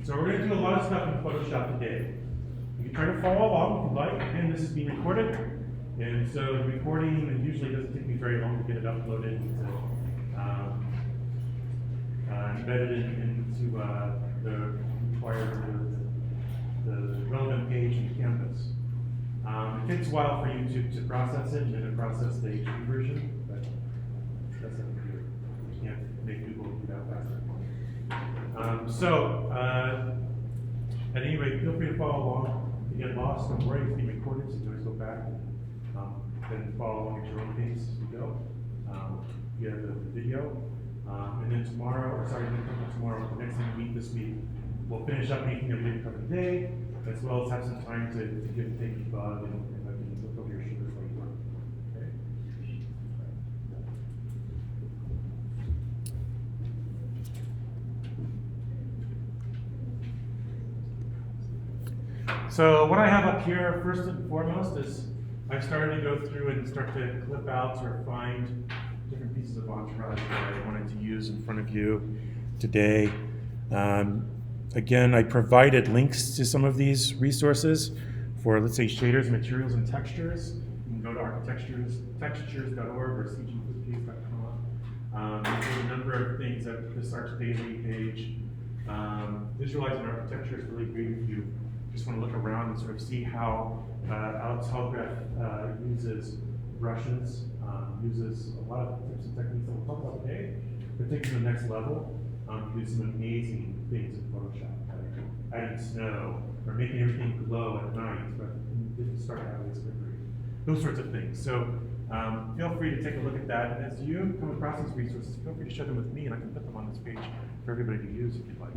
So we're going to do a lot of stuff in Photoshop today. You can try to follow along if you'd like. Again, this is being recorded, and so the recording usually doesn't take me very long to get it uploaded and embedded into the required the relevant page in Canvas. It takes a while for YouTube to process it and then to process the HD version, but that's up to you. You can't make Google do that faster. At any rate, feel free to follow along. If you get lost, don't worry, it's being recorded, so you can always go back and follow along at your own pace as you go. You have the video. And then tomorrow, the next thing we meet this week, we'll finish up anything that we didn't cover today, as well as have some time to take a bug and look over your shoulders while you work. Okay? So what I have up here, first and foremost, is I've started to go through and start to clip out or find different pieces of entourage that I wanted to use in front of you today. Again, I provided links to some of these resources for, let's say, shaders, materials, and textures. You can go to architectures.org or cgfootage.com. There's a number of things at this Arch Daily page. Visualizing architecture is really great if you just want to look around and sort of see how Alex Hallgraf uses brushes, uses a lot of tips and techniques that we'll talk about today, but take it to the next level. Do some amazing things in Photoshop, like adding snow or making everything glow at night, but didn't start having this imagery. Those sorts of things. So feel free to take a look at that. And as you come across these resources, feel free to share them with me, and I can put them on this page for everybody to use if you'd like.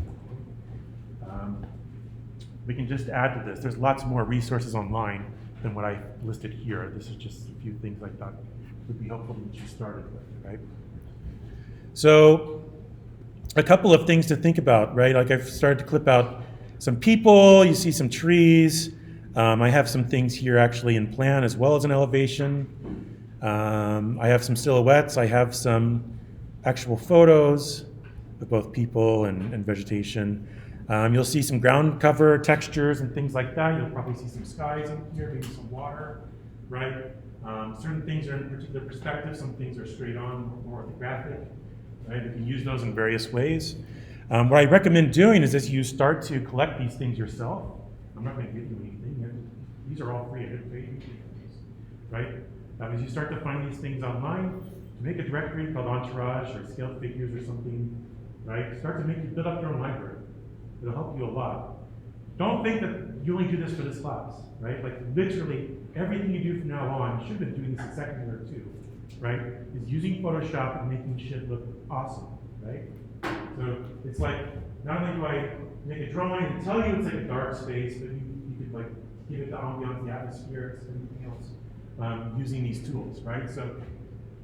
We can just add to this. There's lots more resources online than what I listed here. This is just a few things I thought would be helpful to get you started with, right? So a couple of things to think about, right? Like I've started to clip out some people, you see some trees. I have some things here actually in plan as well as an elevation. I have some silhouettes. I have some actual photos of both people and vegetation. You'll see some ground cover textures and things like that. You'll probably see some skies in here, maybe some water, right? Certain things are in a particular perspective. Some things are straight on, more orthographic, right? You can use those in various ways. What I recommend doing is as you start to collect these things yourself, I'm not going to give you anything. These are all free. I didn't pay you for these, right? As you start to find these things online, make a directory called Entourage or Scaled Figures or something, right? Start to build up your own library. It'll help you a lot. Don't think that you only do this for this class, right? Like literally everything you do from now on, you should have been doing this in second year too, right? Is using Photoshop and making shit look awesome, right? So it's like, not only do I make a drawing and tell you it's like a dark space, but you could like give it the ambiance, the atmosphere, everything else using these tools, right? So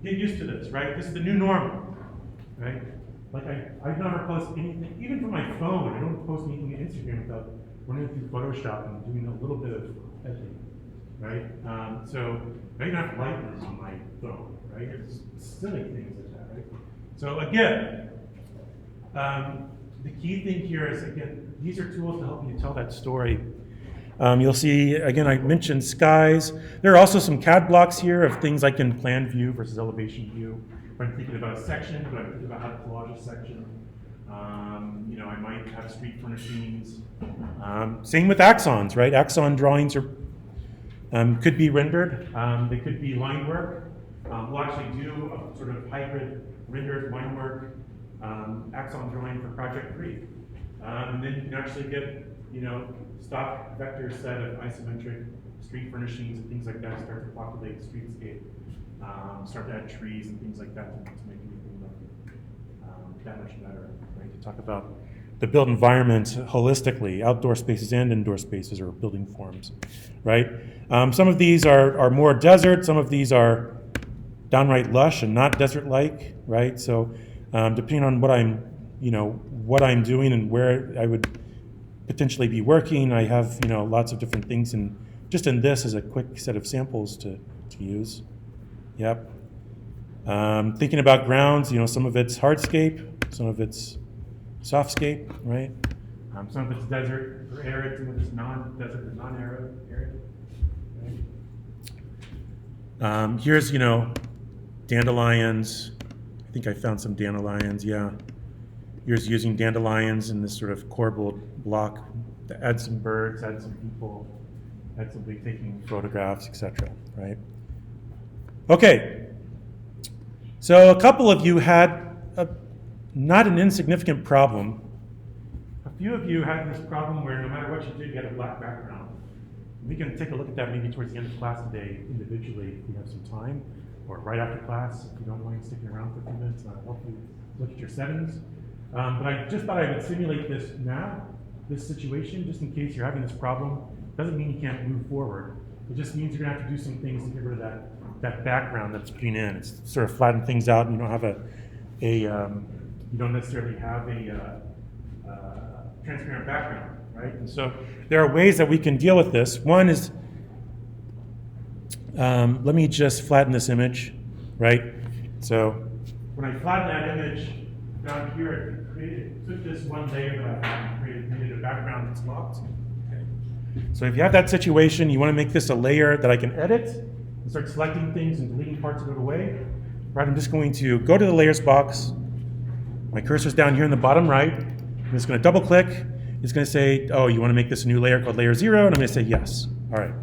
get used to this, right? This is the new normal, right? Like I never post anything, even from my phone, I don't post anything on Instagram without running through Photoshop and doing a little bit of editing, right? So I even have lightness on my phone, right? It's silly things like that, right? So again, the key thing here is, again, these are tools to help you tell that story. You'll see, again, I mentioned skies. There are also some CAD blocks here of things like in plan view versus elevation view. If I'm thinking about a section, but I'm thinking about how to collage a section. I might have street furnishings. Same with axons, right? Axon drawings are could be rendered. They could be line work. We'll actually do a sort of hybrid rendered line work axon drawing for Project 3. And then you can actually get, stock vector set of isometric street furnishings and things like that, start to populate the streetscape. Start to add trees and things like that to make anything look that much better, right? To talk about the built environment holistically, outdoor spaces and indoor spaces or building forms, right? Some of these are more desert, some of these are downright lush and not desert-like, right? So depending on what I'm doing and where I would potentially be working, I have lots of different things, and just in this as a quick set of samples to use. Yep. Thinking about grounds, some of it's hardscape, some of it's softscape, right? Some of it's desert or arid, some of it's non-desert or non-arid. Right? Here's, dandelions. I think I found some dandelions, yeah. Here's using dandelions in this sort of corbelled block to add some birds, add some people, add somebody taking photographs, etc. Right? Okay. So a couple of you had not an insignificant problem. A few of you had this problem where no matter what you did, you had a black background. We can take a look at that maybe towards the end of class today individually if we have some time, or right after class if you don't mind sticking around for a few minutes. I'll help you look at your settings. But I just thought I would simulate this now, this situation, just in case you're having this problem. Doesn't mean you can't move forward. It just means you're going to have to do some things to get rid of that background that's putting in. It's sort of flatten things out, and you don't have you don't necessarily have a transparent background, right? And so there are ways that we can deal with this. One is, let me just flatten this image, right? So when I flatten that image down here, it took this one layer that I had and created a background that's locked. Okay. So if you have that situation, you want to make this a layer that I can edit and start selecting things and deleting parts of it away. Right, I'm just going to go to the layers box. My cursor's down here in the bottom right. I'm just going to double click. It's going to say, oh, you want to make this a new layer called layer 0? And I'm going to say yes. All right.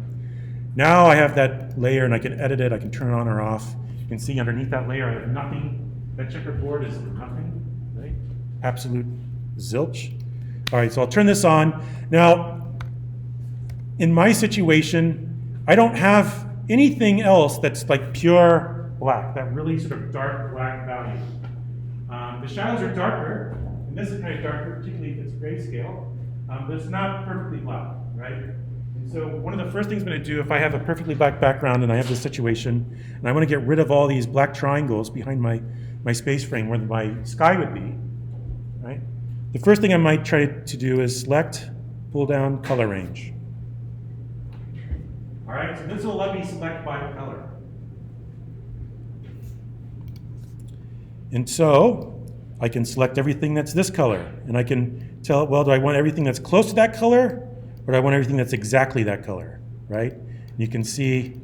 Now I have that layer and I can edit it. I can turn it on or off. You can see underneath that layer I have nothing. That checkerboard is nothing, right? Absolute zilch. All right, so I'll turn this on. Now, in my situation, I don't have anything else that's like pure black, that really sort of dark black value. The shadows are darker, and this is kind of darker, particularly if it's grayscale, but it's not perfectly black, right? And so one of the first things I'm going to do, if I have a perfectly black background and I have this situation, and I want to get rid of all these black triangles behind my space frame where my sky would be, right? The first thing I might try to do is select, pull down color range. All right, so this will let me select by color. And so I can select everything that's this color, and I can tell it, well, do I want everything that's close to that color, or do I want everything that's exactly that color, right? And you can see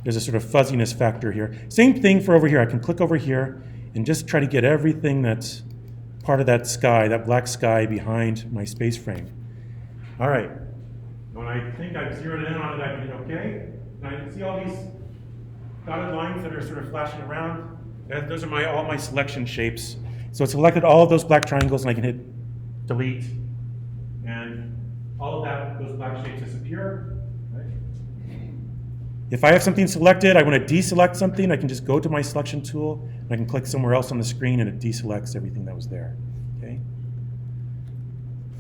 there's a sort of fuzziness factor here. Same thing for over here. I can click over here and just try to get everything that's part of that sky, that black sky behind my space frame. All right. When I think I've zeroed in on it, I can hit OK. And I can see all these dotted lines that are sort of flashing around. Those are all my selection shapes. So it's selected all of those black triangles, and I can hit delete. And all of those black shapes disappear. Right? If I have something selected, I want to deselect something, I can just go to my selection tool, and I can click somewhere else on the screen, and it deselects everything that was there. Okay?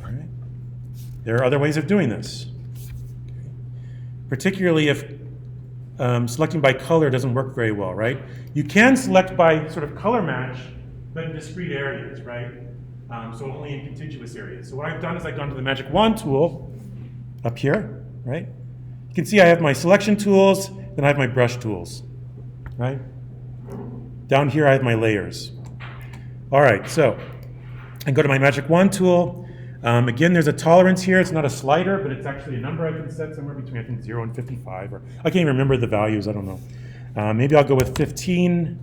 All right. There are other ways of doing this. Okay. Particularly if selecting by color doesn't work very well, right? You can select by sort of color match, but in discrete areas, right? So only in contiguous areas. So what I've done is I've gone to the Magic Wand tool up here, right? You can see I have my selection tools, then I have my brush tools, right? Down here I have my layers. All right, so I go to my Magic Wand tool. Again, there's a tolerance here. It's not a slider, but it's actually a number I can set somewhere between, I think, 0 and 55. Or I can't even remember the values. I don't know. Maybe I'll go with 15.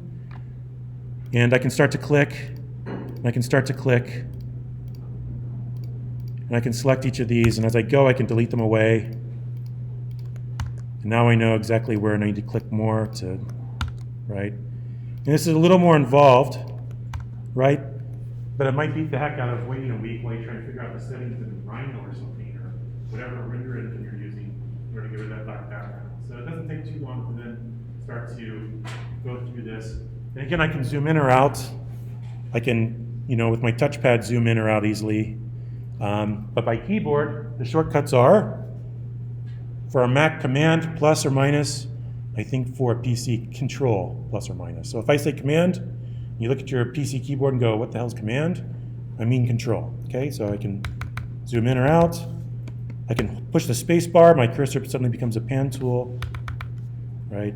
And I can start to click. And I can start to click. And I can select each of these. And as I go, I can delete them away. And now I know exactly where I need to click more to, right? And this is a little more involved, right? But it might beat the heck out of waiting a week while you're trying to figure out the settings in Rhino or something, or whatever render engine you're using in order to get rid of that black background. So it doesn't take too long to then start to go through this. And again, I can zoom in or out. I can, with my touchpad, zoom in or out easily. But by keyboard, the shortcuts are, for a Mac, Command, plus or minus. I think for a PC, Control, plus or minus. So if I say Command, you look at your PC keyboard and go, what the hell is Command? I mean Control, okay? So I can zoom in or out. I can push the space bar. My cursor suddenly becomes a pan tool, right?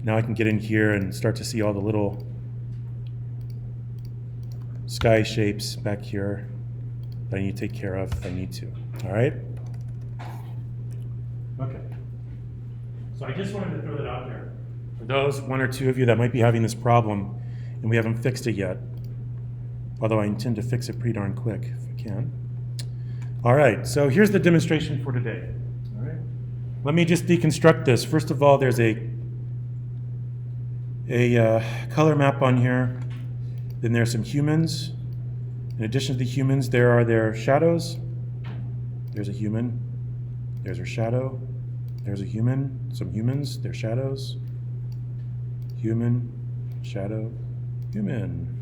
Now I can get in here and start to see all the little sky shapes back here that I need to take care of if I need to. All right? Okay. So I just wanted to throw that out there for those one or two of you that might be having this problem and we haven't fixed it yet. Although I intend to fix it pretty darn quick if I can. All right, so here's the demonstration for today. All right. Let me just deconstruct this. First of all, there's a color map on here. Then there's some humans. In addition to the humans, there are their shadows. There's a human. There's her shadow. There's a human. Some humans, their shadows. Human, shadow, human.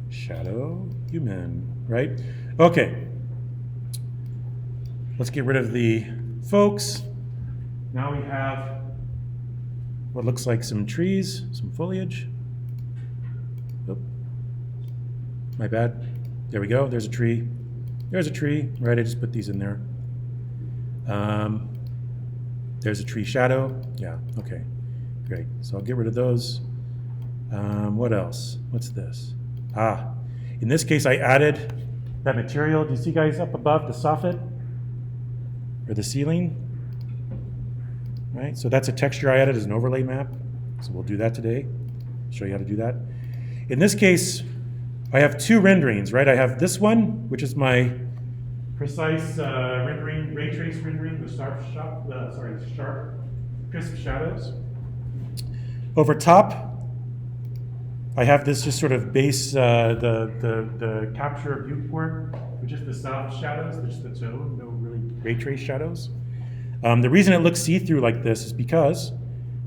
Shadow, human, right? Okay. Let's get rid of the folks. Now we have what looks like some trees, some foliage. Oh, my bad. There we go. There's a tree. There's a tree. Right, I just put these in there. There's a tree shadow. Yeah, okay. Great. So I'll get rid of those. What else? What's this? In this case, I added that material. Do you see guys up above the soffit or the ceiling? Right, so that's a texture I added as an overlay map. So we'll do that today. Show you how to do that. In this case, I have two renderings, right? I have this one, which is my precise rendering, ray trace rendering with sharp, crisp shadows. Over top, I have this just sort of base, the capture viewport, which is the soft shadows, just the tone, no really ray trace shadows. The reason it looks see-through like this is because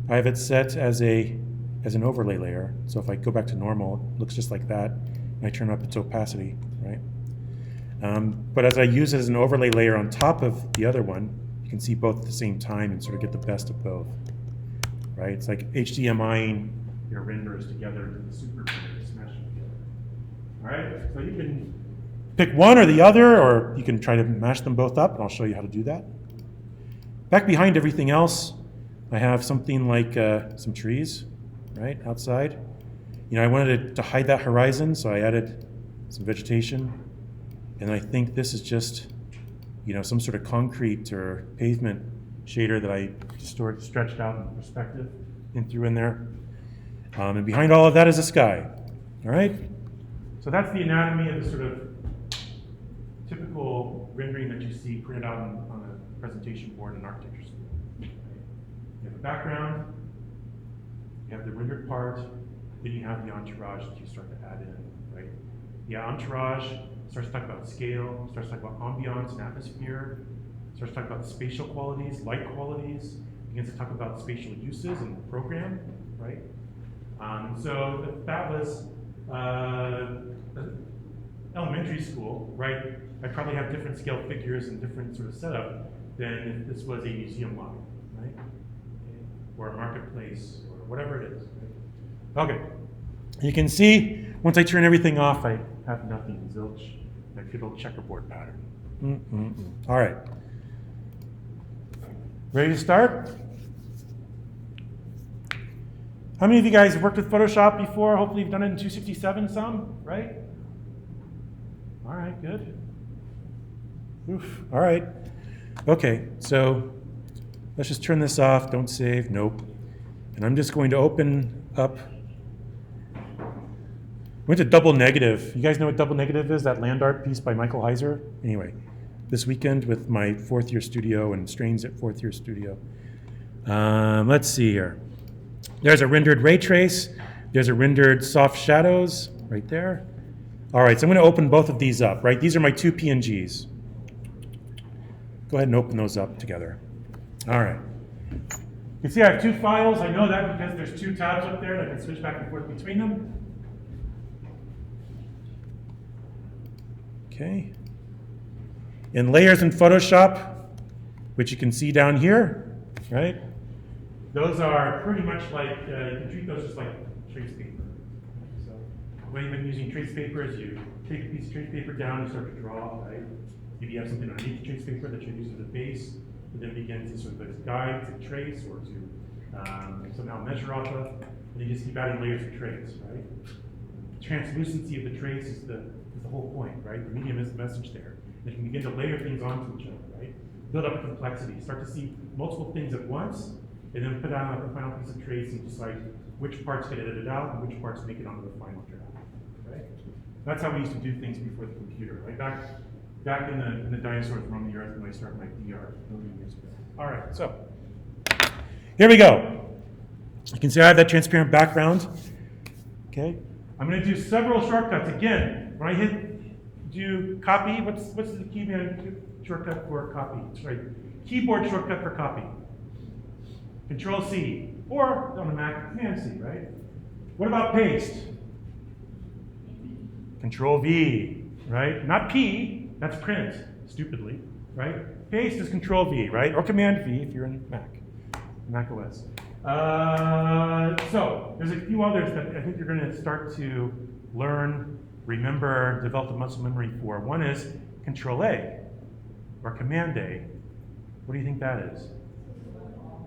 I have it set as an overlay layer. So if I go back to normal, it looks just like that, and I turn up its opacity, right? But as I use it as an overlay layer on top of the other one, you can see both at the same time and sort of get the best of both, right? It's like HDMIing your renders together into the super printer, smash them together. All right, so you can pick one or the other, or you can try to mash them both up, and I'll show you how to do that. Back behind everything else, I have something like some trees, right, outside. You know, I wanted to hide that horizon, so I added some vegetation. And I think this is just, you know, some sort of concrete or pavement shader that I stretched out in perspective and threw in there. And behind all of that is a sky, all right? So that's the anatomy of the sort of typical rendering that you see printed out on a presentation board in architecture school. You have a background, you have the rendered part, then you have the entourage that you start to add in, right? Yeah, entourage starts to talk about scale, starts to talk about ambiance and atmosphere, starts to talk about spatial qualities, light qualities, begins to talk about spatial uses in the program, right? So that was elementary school, right? I'd probably have different scale figures and different sort of setup than if this was a museum line, right? Or a marketplace, or whatever it is. Right? Okay, you can see, once I turn everything off, I have nothing, zilch, that good old checkerboard pattern. All right, ready to start? How many of you guys have worked with Photoshop before? Hopefully you've done it in 267 some, right? All right, good. Oof, all right. Okay, so let's just turn this off, don't save, nope. And I'm just going to open up, went to double negative. You guys know what double negative is? That land art piece by Michael Heiser? Anyway, this weekend with my fourth year studio and Strains at fourth year studio. Let's see here. There's a rendered ray trace. There's a rendered soft shadows right there. All right, so I'm going to open both of these up, right? These are my two PNGs. Go ahead and open those up together. All right. You can see I have two files. I know that because there's two tabs up there and I can switch back and forth between them. Okay. In layers in Photoshop, which you can see down here, right? Those are pretty much like, you can treat those just like trace paper. So the way you've been using trace paper is you take a piece of trace paper down and start to draw, right? Maybe you have something underneath the trace paper that you use as a base, and then begin to sort of guide to trace or to somehow measure off of, and you just keep adding layers of trace, right? translucency of the trace is the whole point, right? The medium is the message there. And you can begin to layer things onto each other, right? Build up complexity, start to see multiple things at once, and then put down a final piece of trace and decide which parts get edited out and which parts make it onto the final draft, right? That's how we used to do things before the computer, right? Back in the dinosaurs roaming the earth when I started my DR a million years ago. All right, so here we go. You can see I have that transparent background. Okay, I'm going to do several shortcuts. Again, when I do copy, what's the keyboard shortcut for copy? Sorry, keyboard shortcut for copy. Control C, or on the Mac, Command C, right? What about paste? Control V, right? Not P, that's print, stupidly, right? Paste is Control V, right? Or Command V if you're in Mac OS. So there's a few others that I think you're going to start to learn, remember, develop a muscle memory for. One is Control A or Command A. What do you think that is?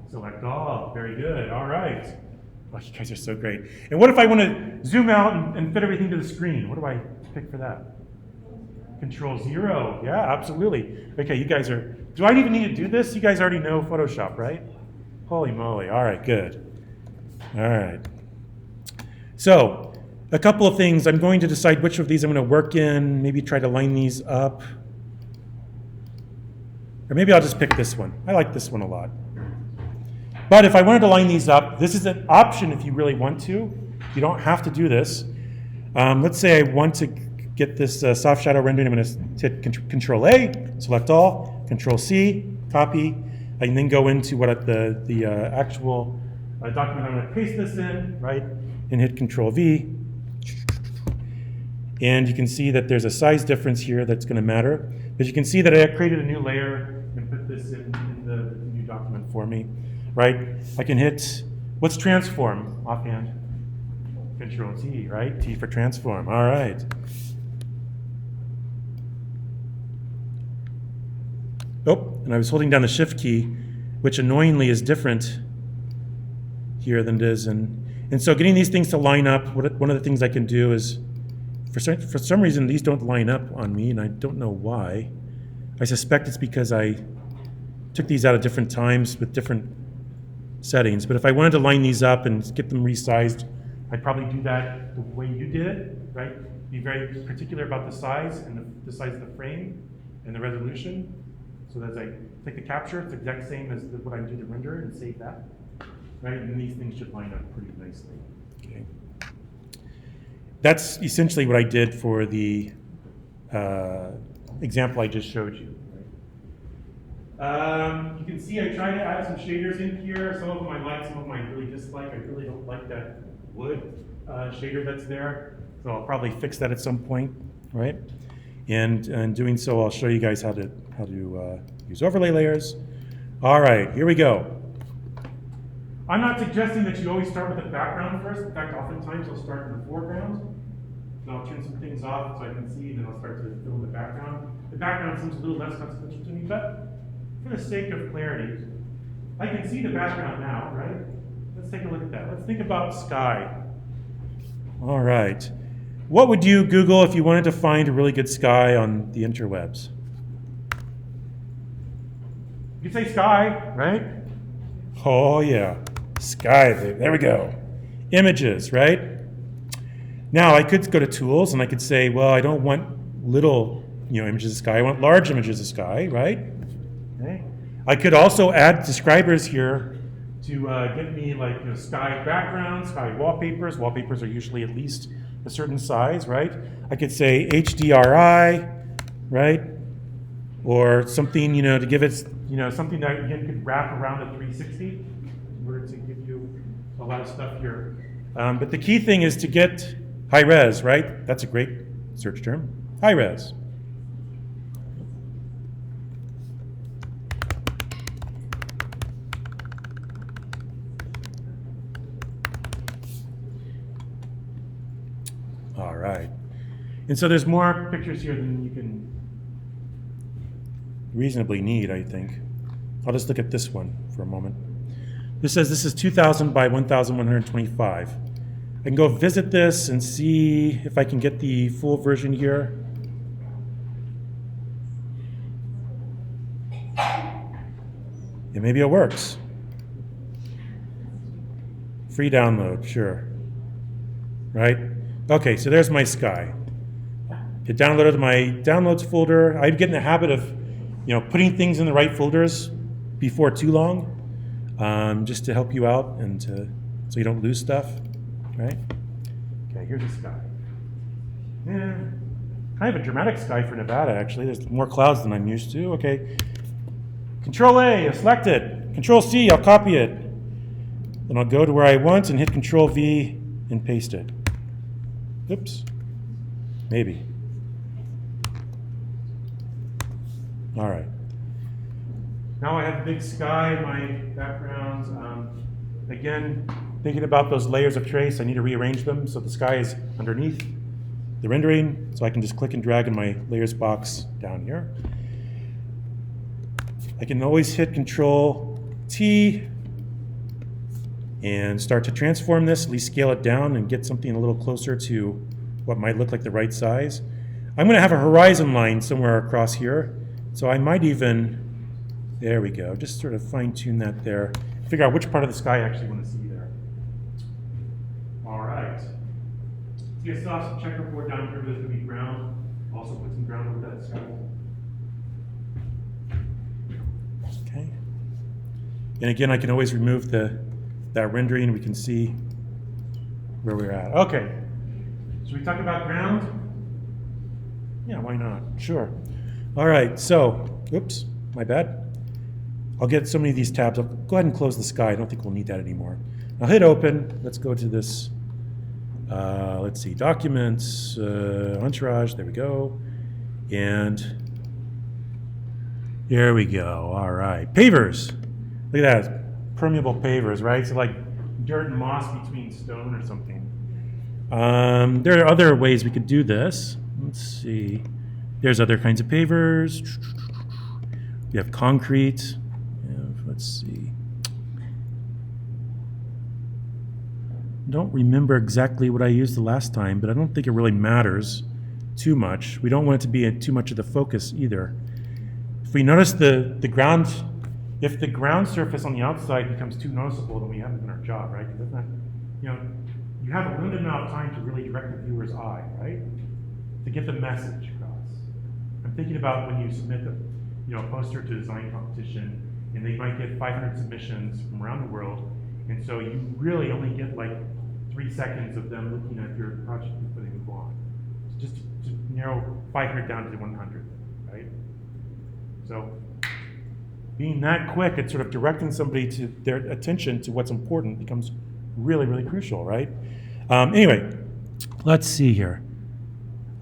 Select all. Very good. All right. Oh, you guys are so great. And what if I want to zoom out and fit everything to the screen? What do I pick for that? Control 0. Yeah, absolutely. Okay, you guys are. Do I even need to do this? You guys already know Photoshop, right? Holy moly. All right, good. All right. So, a couple of things. I'm going to decide which of these I'm going to work in, maybe try to line these up. Or maybe I'll just pick this one. I like this one a lot. But if I wanted to line these up, this is an option if you really want to. You don't have to do this. Let's say I want to get this soft shadow rendering. I'm going to hit Control A, select all, Control C, copy. I can then go into what the actual document I'm going to paste this in, right? And hit Control V. And you can see that there's a size difference here that's going to matter. But you can see that I created a new layer and put this in the new document for me, right? I can hit, what's transform offhand? Control T, right? T for transform. All right. Oh, and I was holding down the Shift key, which annoyingly is different here than it is. And so getting these things to line up, one of the things I can do is, for some reason, these don't line up on me, and I don't know why. I suspect it's because I took these out at different times with different settings. But if I wanted to line these up and get them resized, I'd probably do that the way you did it, right? Be very particular about the size and the size of the frame and the resolution. So that as I take the capture, it's the exact same as what I do to render and save that, right? And these things should line up pretty nicely. Okay. That's essentially what I did for the example I just showed you. Right? You can see I tried to add some shaders in here. Some of them I like, some of them I really dislike. I really don't like that wood shader that's there. So I'll probably fix that at some point, right? And in doing so, I'll show you guys how to use overlay layers. All right, here we go. I'm not suggesting that you always start with the background first. In fact, oftentimes I'll start in the foreground. So I'll turn some things off so I can see, and then I'll start to fill in the background. The background seems a little less consequential to me, but for the sake of clarity, I can see the background now, right? Let's take a look at that. Let's think about sky. All right. What would you Google if you wanted to find a really good sky on the interwebs? You could say sky, right? Oh yeah, sky, there we go. Images, right? Now I could go to tools and I could say, well, I don't want little images of sky, I want large images of sky, right? Okay. I could also add describers here to give me like sky background, sky wallpapers. Wallpapers are usually at least a certain size, right? I could say HDRI, right? Or something, to give it, something that again could wrap around a 360 in order to give you a lot of stuff here. But the key thing is to get high res, right? That's a great search term, high res. All right. And so there's more pictures here than you can reasonably need, I think. I'll just look at this one for a moment. This says this is 2,000 by 1,125. I can go visit this and see if I can get the full version here. Yeah, maybe it works. Free download, sure. Right? Okay, so there's my sky. It downloaded my downloads folder. I get in the habit of, putting things in the right folders before too long, just to help you out and so you don't lose stuff, right? Okay, here's the sky. Yeah, kind of a dramatic sky for Nevada, actually. There's more clouds than I'm used to. Okay, Control A, I'll select it. Control C, I'll copy it. Then I'll go to where I want and hit Control V and paste it. Oops, maybe. All right. Now I have a big sky in my backgrounds. Again, thinking about those layers of trace, I need to rearrange them so the sky is underneath the rendering, so I can just click and drag in my layers box down here. I can always hit Control T and start to transform this, at least scale it down and get something a little closer to what might look like the right size. I'm going to have a horizon line somewhere across here, so I might even, there we go, just sort of fine tune that there. Figure out which part of the sky I actually want to see there. All right. So you still have some checkerboard down here, there's going to be ground. Also put some ground over that sky. Okay. And again, I can always remove that rendering. We can see where we're at. Okay. Should we talk about ground? Yeah, why not? Sure. All right, so, oops, my bad. I'll get so many of these tabs. I'll go ahead and close the sky. I don't think we'll need that anymore. I'll hit open. Let's go to this, let's see, documents, entourage, there we go. And there we go, all right. Pavers, look at that, permeable pavers, right? So like dirt and moss between stone or something. There are other ways we could do this. Let's see, there's other kinds of pavers. We have concrete. Let's see. Don't remember exactly what I used the last time, but I don't think it really matters too much. We don't want it to be too much of the focus either. If we notice the ground, if the ground surface on the outside becomes too noticeable, then we haven't done our job, right? Because that's not, you have a limited amount of time to really direct the viewer's eye, right? To get the message across. I'm thinking about when you submit a poster to a design competition, and they might get 500 submissions from around the world, and so you really only get like 3 seconds of them looking at your project before they move on. So just to narrow 500 down to 100, right? So being that quick at sort of directing somebody to their attention to what's important becomes really, really crucial, right? Anyway, let's see here.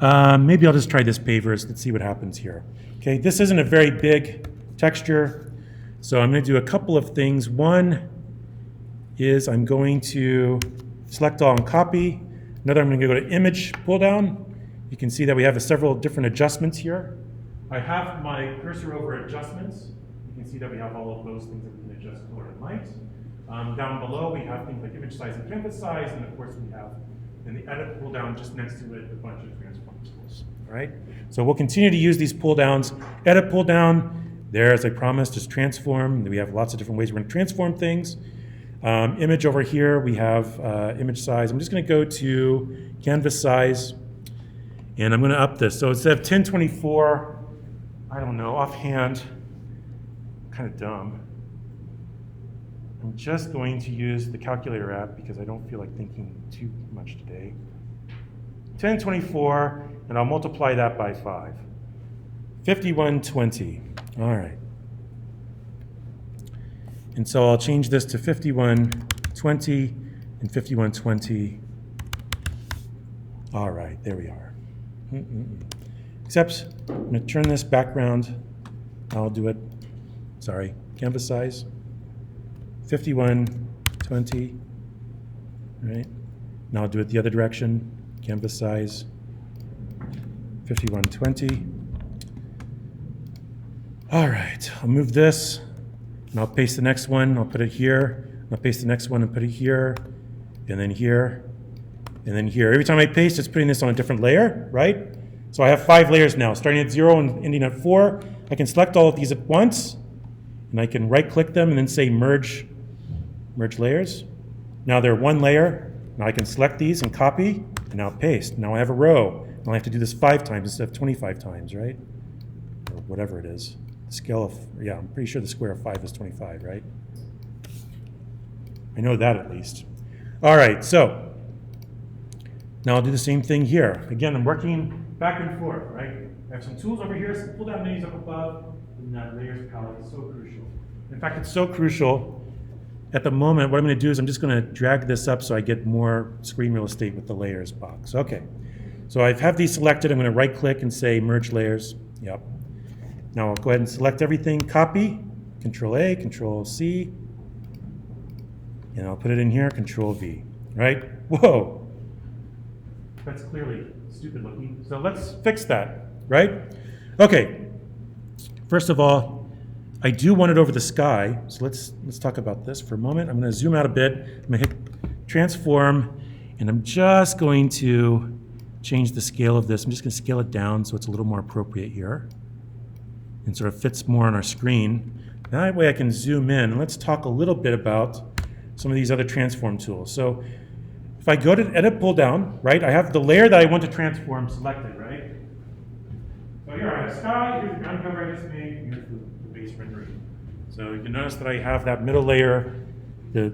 Maybe I'll just try this pavers. Let's see what happens here. Okay, this isn't a very big texture. So I'm going to do a couple of things. One is I'm going to select all and copy. Another, I'm going to go to image pull down. You can see that we have several different adjustments here. I have my cursor over adjustments. You can see that we have all of those things that we can adjust color and light. Down below, we have things like image size and canvas size, and of course we have in the edit pull down just next to it a bunch of transform tools. All right. So we'll continue to use these pull downs. Edit pull down. There, as I promised, is transform. We have lots of different ways we're going to transform things. Image over here, we have image size. I'm just going to go to canvas size, and I'm going to up this. So instead of 1024, I don't know, offhand, kind of dumb. I'm just going to use the calculator app because I don't feel like thinking too much today. 1024, and I'll multiply that by 5. 5120. All right. And so I'll change this to 5120 and 5120. All right, there we are. Except I'm going to turn this background. I'll do it, sorry, canvas size. 5120, right? Now I'll do it the other direction. Canvas size, 5120. All right, I'll move this, and I'll paste the next one. I'll put it here. I'll paste the next one and put it here, and then here. And then here, every time I paste, it's putting this on a different layer, right? So I have 5 layers now, starting at 0 and ending at 4. I can select all of these at once, and I can right-click them and then say merge layers. Now they're one layer. Now I can select these and copy, and now paste. Now I have a row. Now I have to do this 5 times instead of 25 times, right? Or whatever it is. The scale of, yeah, I'm pretty sure the square of 5 is 25, right? I know that at least. All right, so now I'll do the same thing here. Again, I'm working back and forth, right? I have some tools over here, some pull-down menus up above, and that layers palette is so crucial. In fact, it's so crucial. At the moment, what I'm going to do is I'm just going to drag this up so I get more screen real estate with the layers box. Okay, so I have these selected. I'm going to right-click and say merge layers. Yep. Now I'll go ahead and select everything, copy, Control-A, Control-C, and I'll put it in here, Control-V, right? Whoa. That's clearly stupid looking. So let's fix that, right? Okay. First of all, I do want it over the sky. So let's talk about this for a moment. I'm going to zoom out a bit. I'm going to hit transform, and I'm just going to change the scale of this. I'm just going to scale it down so it's a little more appropriate here and sort of fits more on our screen. That way I can zoom in. And let's talk a little bit about some of these other transform tools. So if I go to edit pull down, right, I have the layer that I want to transform selected, right? So here I have sky, here's the ground cover I just made, and here's the base rendering. So you can notice that I have that middle layer, the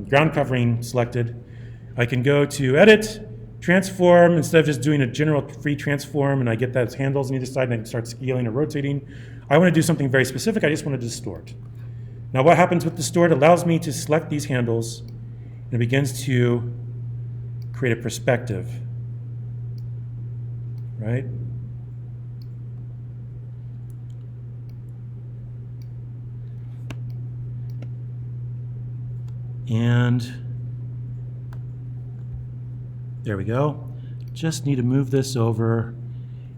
ground covering selected. I can go to edit, transform, instead of just doing a general free transform and I get those handles on either side and I can start scaling or rotating. I want to do something very specific, I just want to distort. Now what happens with distort? It allows me to select these handles and it begins to create a perspective, right? And there we go. Just need to move this over.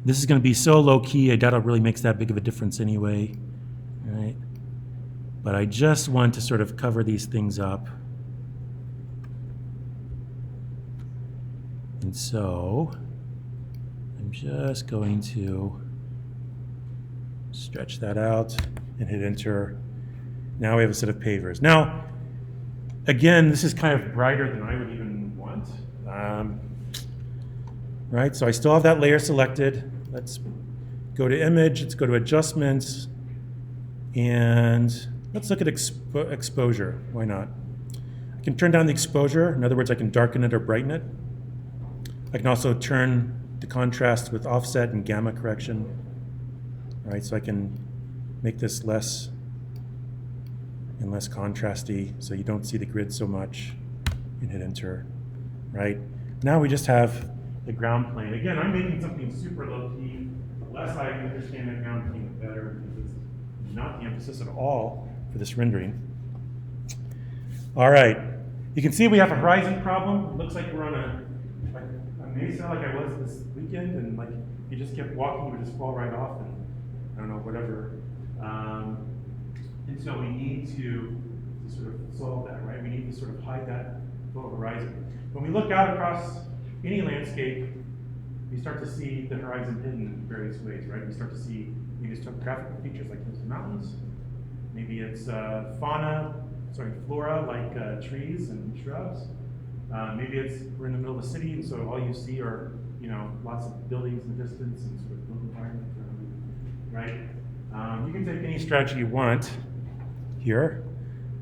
This is going to be so low key, I doubt it really makes that big of a difference anyway, right? But I just want to sort of cover these things up. And so I'm just going to stretch that out and hit enter. Now we have a set of pavers. Now, again, this is kind of brighter than I would even want. Right, so I still have that layer selected. Let's go to image, let's go to adjustments, and let's look at exposure. Why not? I can turn down the exposure. In other words, I can darken it or brighten it. I can also turn the contrast with offset and gamma correction. All right, so I can make this less and less contrasty so you don't see the grid so much, and hit enter, right? Now we just have the ground plane. Again, I'm making something super low key. The less I understand that ground plane, the better, because it's not the emphasis at all for this rendering. All right, you can see we have a horizon problem. It looks like we're on a mesa like I was this weekend, and like you just kept walking, you would just fall right off, and I don't know, whatever. And so we need to sort of solve that, right? We need to sort of hide that full horizon. When we look out across any landscape, we start to see the horizon hidden in various ways, right? We start to see maybe it's topographical features like those mountains. Maybe it's flora like trees and shrubs. Maybe it's we're in the middle of the city, and so all you see are lots of buildings in the distance and sort of built environment, right? You can take any strategy you want here.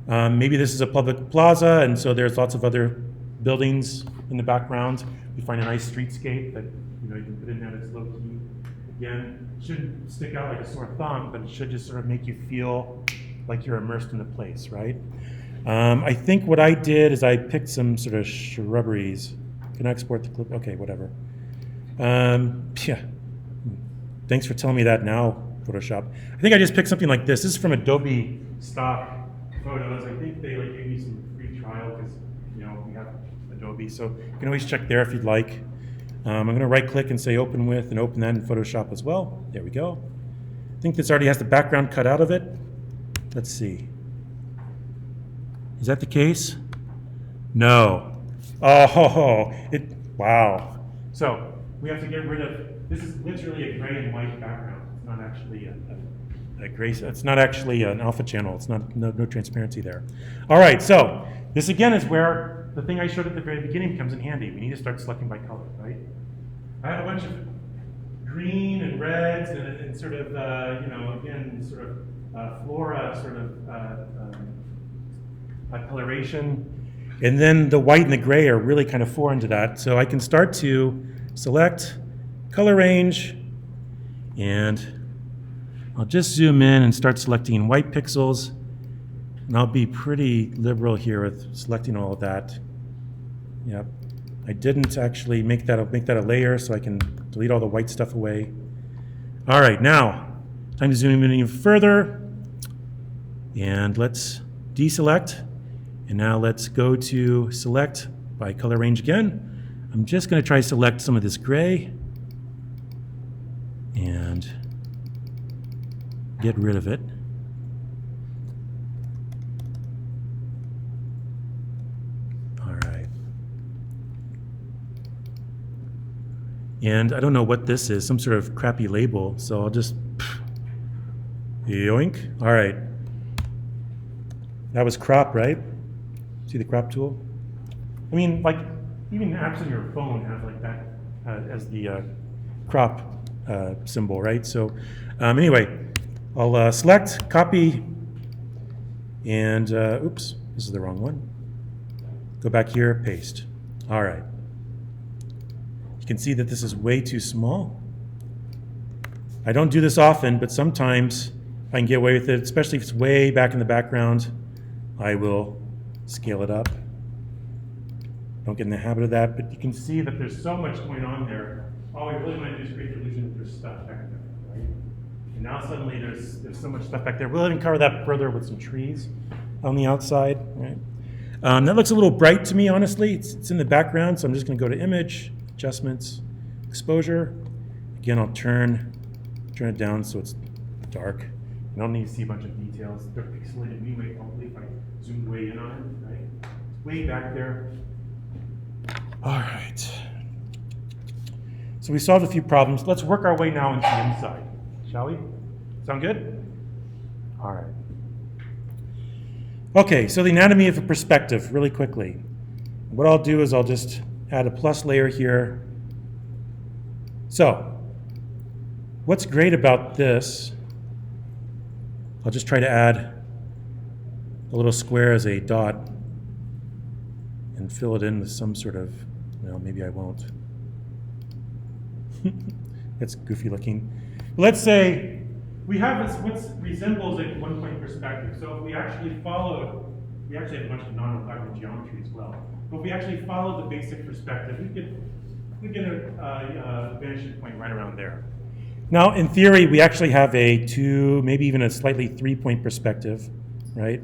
Maybe this is a public plaza, and so there's lots of other buildings in the background. We find a nice streetscape that you can put in there that's low key. Again, it shouldn't stick out like a sore thumb, but it should just sort of make you feel like you're immersed in the place, right? I think what I did is I picked some sort of shrubberies. Can I export the clip? Okay, whatever. Yeah. Thanks for telling me that now, Photoshop. I think I just picked something like this. This is from Adobe stock photos. I think they gave me some free trial because we have Adobe, so you can always check there if you'd like. I'm going to right-click and say Open With, and open that in Photoshop as well. There we go. I think this already has the background cut out of it. Let's see. Is that the case? No. Oh, wow. So we have to get rid of, this is literally a gray and white background. It's not actually a gray, it's not actually an alpha channel. It's not, no transparency there. All right, so this again is where the thing I showed at the very beginning comes in handy. We need to start selecting by color, right? I have a bunch of green and reds and sort of, again, sort of flora sort of coloration. And then the white and the gray are really kind of foreign to that. So I can start to select color range, and I'll just zoom in and start selecting white pixels. And I'll be pretty liberal here with selecting all of that. Yep. I didn't actually make that a layer, so I can delete all the white stuff away. All right, now, time to zoom in even further. And let's deselect. And now let's go to select by color range again. I'm just going to try to select some of this gray and get rid of it. All right. And I don't know what this is, some sort of crappy label, so I'll just yoink. All right. That was crop, right? See the crop tool? I mean, like, even apps on your phone have like that as the crop symbol, right? So anyway, I'll select, copy, and oops, this is the wrong one. Go back here, paste. All right. You can see that this is way too small. I don't do this often, but sometimes I can get away with it, especially if it's way back in the background. I will scale it up. Don't get in the habit of that, but you can see that there's so much going on there. All we really want to do is create the illusion that there's stuff back there, right? And now suddenly there's so much stuff back there. We'll even cover that further with some trees on the outside, right? That looks a little bright to me, honestly. It's in the background, so I'm just going to go to Image, Adjustments, Exposure. Again, I'll turn it down so it's dark. I don't need to see a bunch of details. They're pixelated anyway, probably if I zoomed way in on it, right? It's way back there. All right. So we solved a few problems. Let's work our way now into the inside, shall we? Sound good? All right. Okay, so the anatomy of a perspective, really quickly. What I'll do is I'll just add a plus layer here. So, what's great about this, I'll just try to add a little square as a dot and fill it in with some sort of, well, maybe I won't. It's goofy looking. Let's say we have what resembles a one-point perspective. So if we actually followed, we actually have a bunch of non-orthogonal geometry as well. But if we actually follow the basic perspective, we get a vanishing point right around there. Now, in theory, we actually have a 2, maybe even a slightly 3-point perspective, right?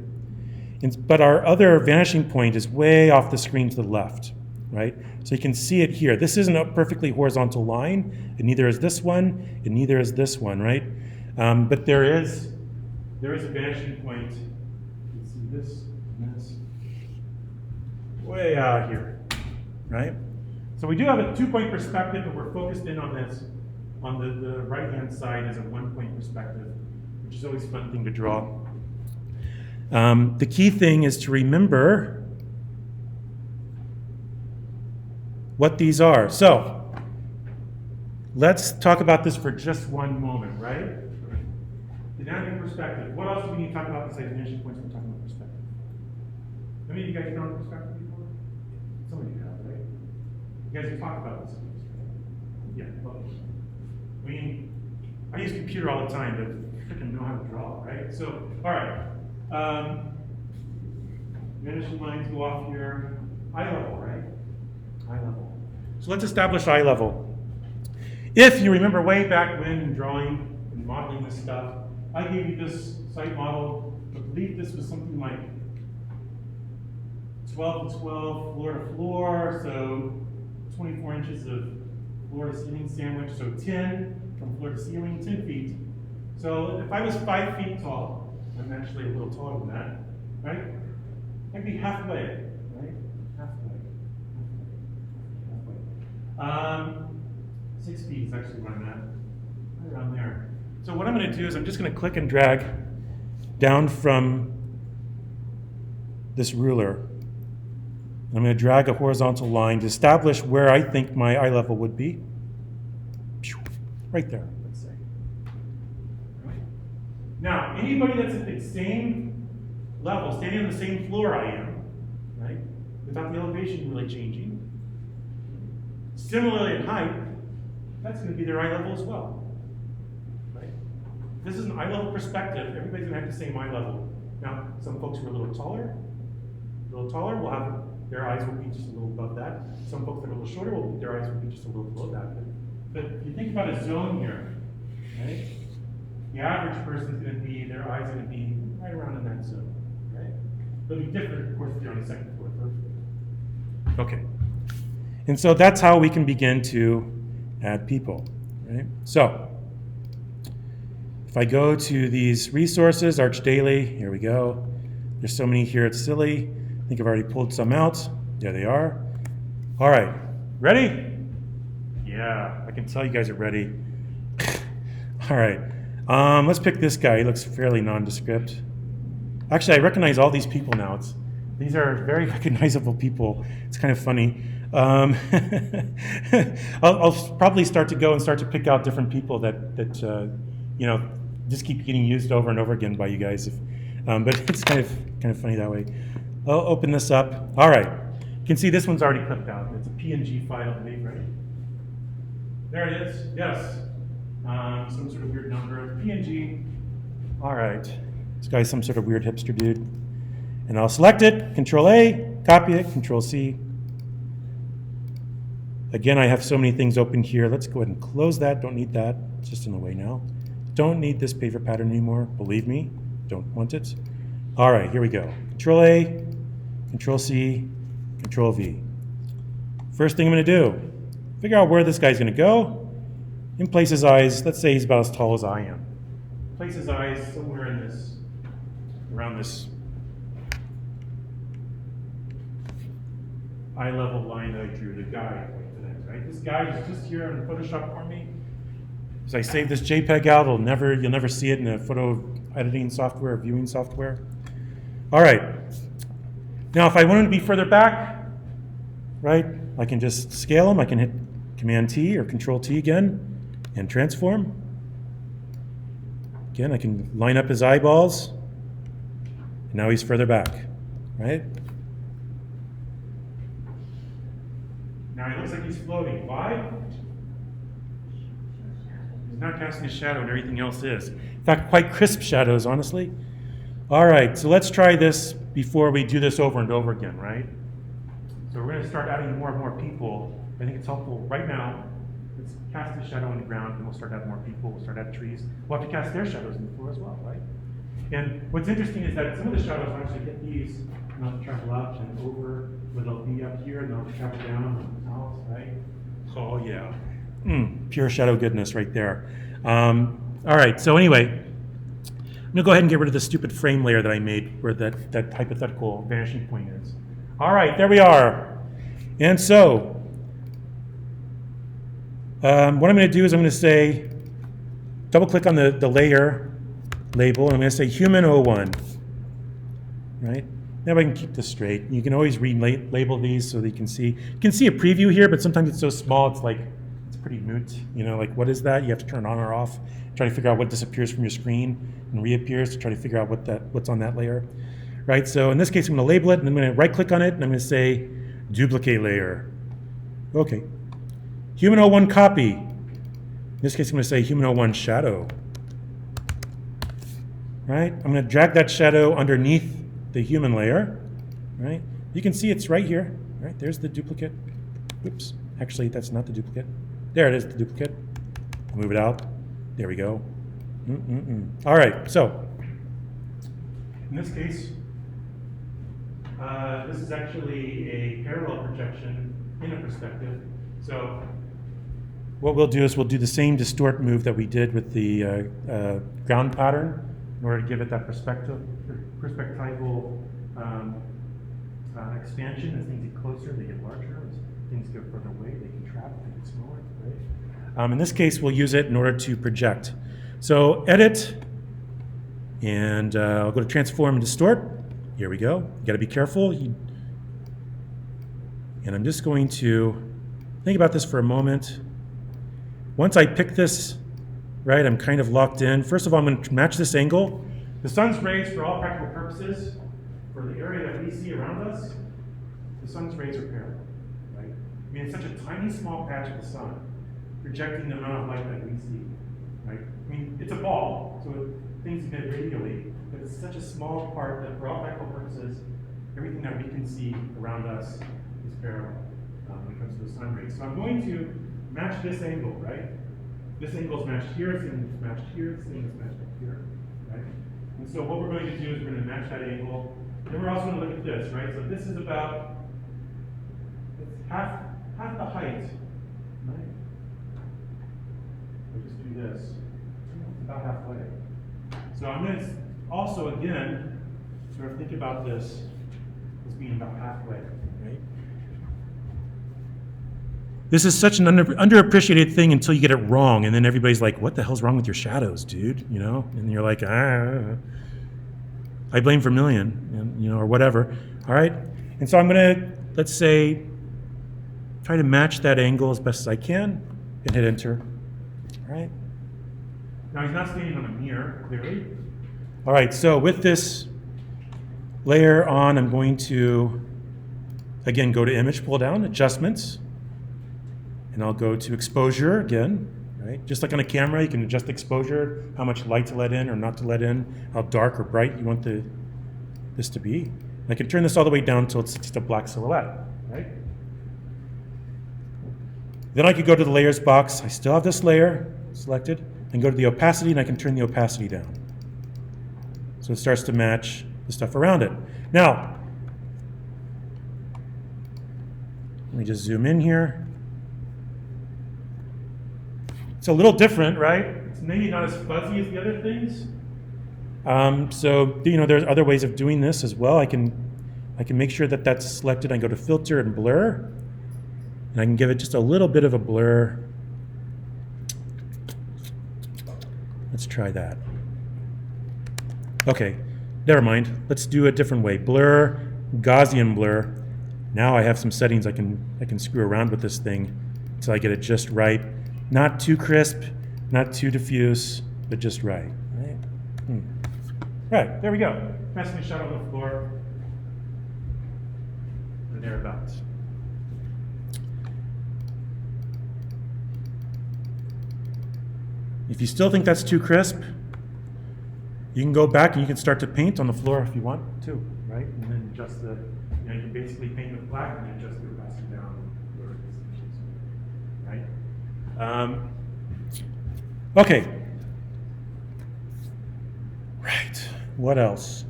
But our other vanishing point is way off the screen to the left, right? So you can see it here. This isn't a perfectly horizontal line, and neither is this one, and neither is this one, right? But there is a vanishing point. You can see this and this way out here, right? So we do have a 2-point perspective, but we're focused in on this. On the right-hand side is a 1-point perspective, which is always a fun thing to draw. The key thing is to remember what these are. So let's talk about this for just one moment, right? The anatomy perspective. What else do we need to talk about besides vanishing points when we're talking about perspective? How many of you guys have drawn perspective before? Some of you have, right? You guys have talked about this. Yeah. Well, I mean, I use computer all the time, but I freaking know how to draw, right? So, all right. Vanishing lines go off here. Eye level, right? Eye level. So let's establish eye level. If you remember way back when in drawing and modeling this stuff, I gave you this site model. I believe this was something like 12 to 12 floor to floor, so 24 inches of floor to ceiling sandwich, so 10 from floor to ceiling, 10 feet. So if I was 5 feet tall, I'm actually a little taller than that, right? I'd be halfway, right? Halfway. 6 feet is actually where I'm at, right around there. So what I'm going to do is I'm just going to click and drag down from this ruler. I'm going to drag a horizontal line to establish where I think my eye level would be. Right there, let's say. Right. Now, anybody that's at the same level, standing on the same floor I am, right, without the elevation really changing, similarly in height, that's going to be their eye level as well. Right? This is an eye level perspective. Everybody's going to have the same eye level. Now, some folks who are a little taller will have their eyes will be just a little above that. Some folks that are a little shorter, their eyes will be just a little below that. But if you think about a zone here, right? The average person is going to be, their eyes are going to be right around in that zone, right? They'll be different, of course, if they're on the second floor, third floor. Okay. And so that's how we can begin to add people, right? So if I go to these resources, Arch Daily, here we go. There's so many here, it's silly. I think I've already pulled some out. There they are. All right, ready? Yeah, I can tell you guys are ready. All right, let's pick this guy. He looks fairly nondescript. Actually, I recognize all these people now. These are very recognizable people. It's kind of funny. I'll probably start to pick out different people that you know, just keep getting used over and over again by you guys. But it's kind of funny that way. I'll open this up. All right, you can see this one's already clipped out. It's a PNG file, maybe, right? There it is. Yes. Some sort of weird number of PNG. All right. This guy's some sort of weird hipster dude. And I'll select it, Control A, copy it, Control C. Again, I have so many things open here. Let's go ahead and close that. Don't need that. It's just in the way now. Don't need this favorite pattern anymore. Believe me, don't want it. All right, here we go. Control A, Control C, Control V. First thing I'm going to do, figure out where this guy's going to go, and place his eyes. Let's say he's about as tall as I am. Place his eyes somewhere in this, around this eye level line that I drew, the guide for that, right? This guide is just here in Photoshop for me. So I save this JPEG out, you'll never see it in a photo editing software or viewing software. All right. Now, if I want him to be further back, right, I can just scale him. I can hit Command T or Control T again and transform. Again, I can line up his eyeballs. And now he's further back, right? Now he looks like he's floating. Why? He's not casting a shadow and everything else is. In fact, quite crisp shadows, honestly. All right, so let's try this before we do this over and over again, right? So we're going to start adding more and more people. I think it's helpful right now. Let's cast a shadow on the ground, and we'll start adding more people. We'll start adding trees. We'll have to cast their shadows on the floor as well, right? And what's interesting is that some of the shadows will actually get these, and they'll travel up and over, where they'll be up here, and they'll travel down and out, right? Oh, yeah. Pure shadow goodness right there. All right, so anyway, I'm going to go ahead and get rid of the stupid frame layer that I made where that hypothetical vanishing point is. All right, there we are. And so, what I'm going to do is I'm going to say, double-click on the layer label, and I'm going to say Human 01. Right? Now I can keep this straight. You can always relabel these so that you can see. You can see a preview here, but sometimes it's so small, it's pretty moot. You know, like what is that? You have to turn it on or off. Try to figure out what disappears from your screen and reappears to try to figure out what's on that layer. Right? So in this case, I'm going to label it, and I'm going to right-click on it, and I'm going to say Duplicate Layer. Okay. Human 01 Copy. In this case, I'm going to say Human 01 Shadow. Right? I'm going to drag that shadow underneath the human layer. Right? You can see it's right here. Right? There's the duplicate. Oops. Actually, that's not the duplicate. There it is, the duplicate. Move it out. There we go. All right, so in this case, this is actually a parallel projection in a perspective. So what we'll do is we'll do the same distort move that we did with the ground pattern in order to give it that perspectival expansion. As things get closer, they get larger. things go further away, they contract, they get smaller, right? In this case, we'll use it in order to project. So edit, and I'll go to transform and distort. Here we go. You got to be careful. And I'm just going to think about this for a moment. Once I pick this, right, I'm kind of locked in. First of all, I'm going to match this angle. The sun's rays, for all practical purposes, for the area that we see around us, the sun's rays are parallel, right? I mean, it's such a tiny, small patch of the sun, projecting the amount of light that we see, right? I mean, it's a ball, so things emit radially, but it's such a small part that for all practical purposes, everything that we can see around us is parallel when it comes to the sun rays. So I'm going to match this angle, right? This angle is matched here, this angle is matched here, this angle is matched up here, right? And so what we're going to do is we're going to match that angle. Then we're also going to look at this, right? So this is about, it's half the height, right? We'll just do this. It's about halfway. So I'm going to also, again, sort of think about this as being about halfway, right? This is such an underappreciated thing until you get it wrong, and then everybody's like, what the hell's wrong with your shadows, dude? You know? And you're like, I blame Vermilion, you know, or whatever. All right? And so I'm going to, let's say, try to match that angle as best as I can and hit enter. All right? Now he's not standing on a mirror, clearly. All right, so with this layer on, I'm going to, again, go to image, pull down, adjustments. And I'll go to exposure again, right? Just like on a camera, you can adjust exposure, how much light to let in or not to let in, how dark or bright you want this to be. And I can turn this all the way down until it's just a black silhouette, right? Then I could go to the layers box. I still have this layer selected, and go to the opacity, and I can turn the opacity down. So it starts to match the stuff around it. Now, let me just zoom in here. It's a little different, right? It's maybe not as fuzzy as the other things. So, you know, there's other ways of doing this as well. I can make sure that that's selected. I go to filter and blur, and I can give it just a little bit of a blur. Let's try that. Okay, never mind. Let's do a different way. Blur, Gaussian blur. Now I have some settings I can screw around with this thing until I get it just right. Not too crisp, not too diffuse, but just right. Right, there we go. Passing the shot on the floor. And thereabouts. If you still think that's too crisp, you can go back and you can start to paint on the floor if you want to, right? And then adjust the, you know, you can basically paint with black and then adjust the opacity down, right? Okay. Right. What else?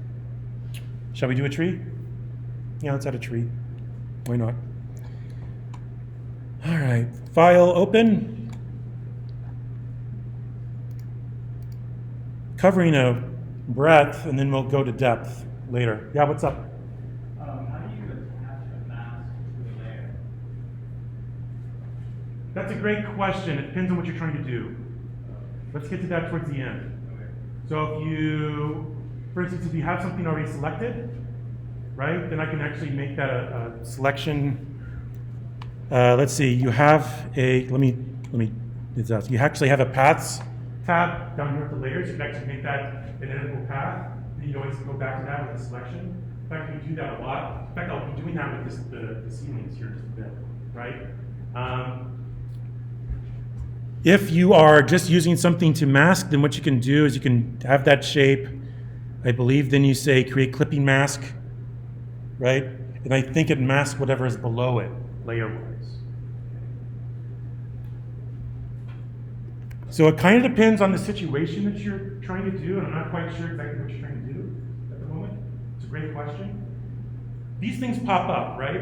Shall we do a tree? Yeah, let's add a tree. Why not? All right. File, open. Covering a breadth, and then we'll go to depth later. Yeah, what's up? How do you attach a mask to a layer? That's a great question. It depends on what you're trying to do. Let's get to that towards the end. Okay. So if you, for instance, if you have something already selected, right, then I can actually make that a selection. Let's see, you have a, let me do that. You actually have a paths tab down here with the layers. You can actually make that an editable path. And you can always go back to that with a selection. In fact, we do that a lot. In fact, I'll be doing that with the ceilings here in just a bit, right? If you are just using something to mask, then what you can do is you can have that shape, I believe, then you say create clipping mask, right? And I think it masks whatever is below it, layer-wise. So it kind of depends on the situation that you're trying to do, and I'm not quite sure exactly what you're trying to do at the moment. It's a great question. These things pop up, right?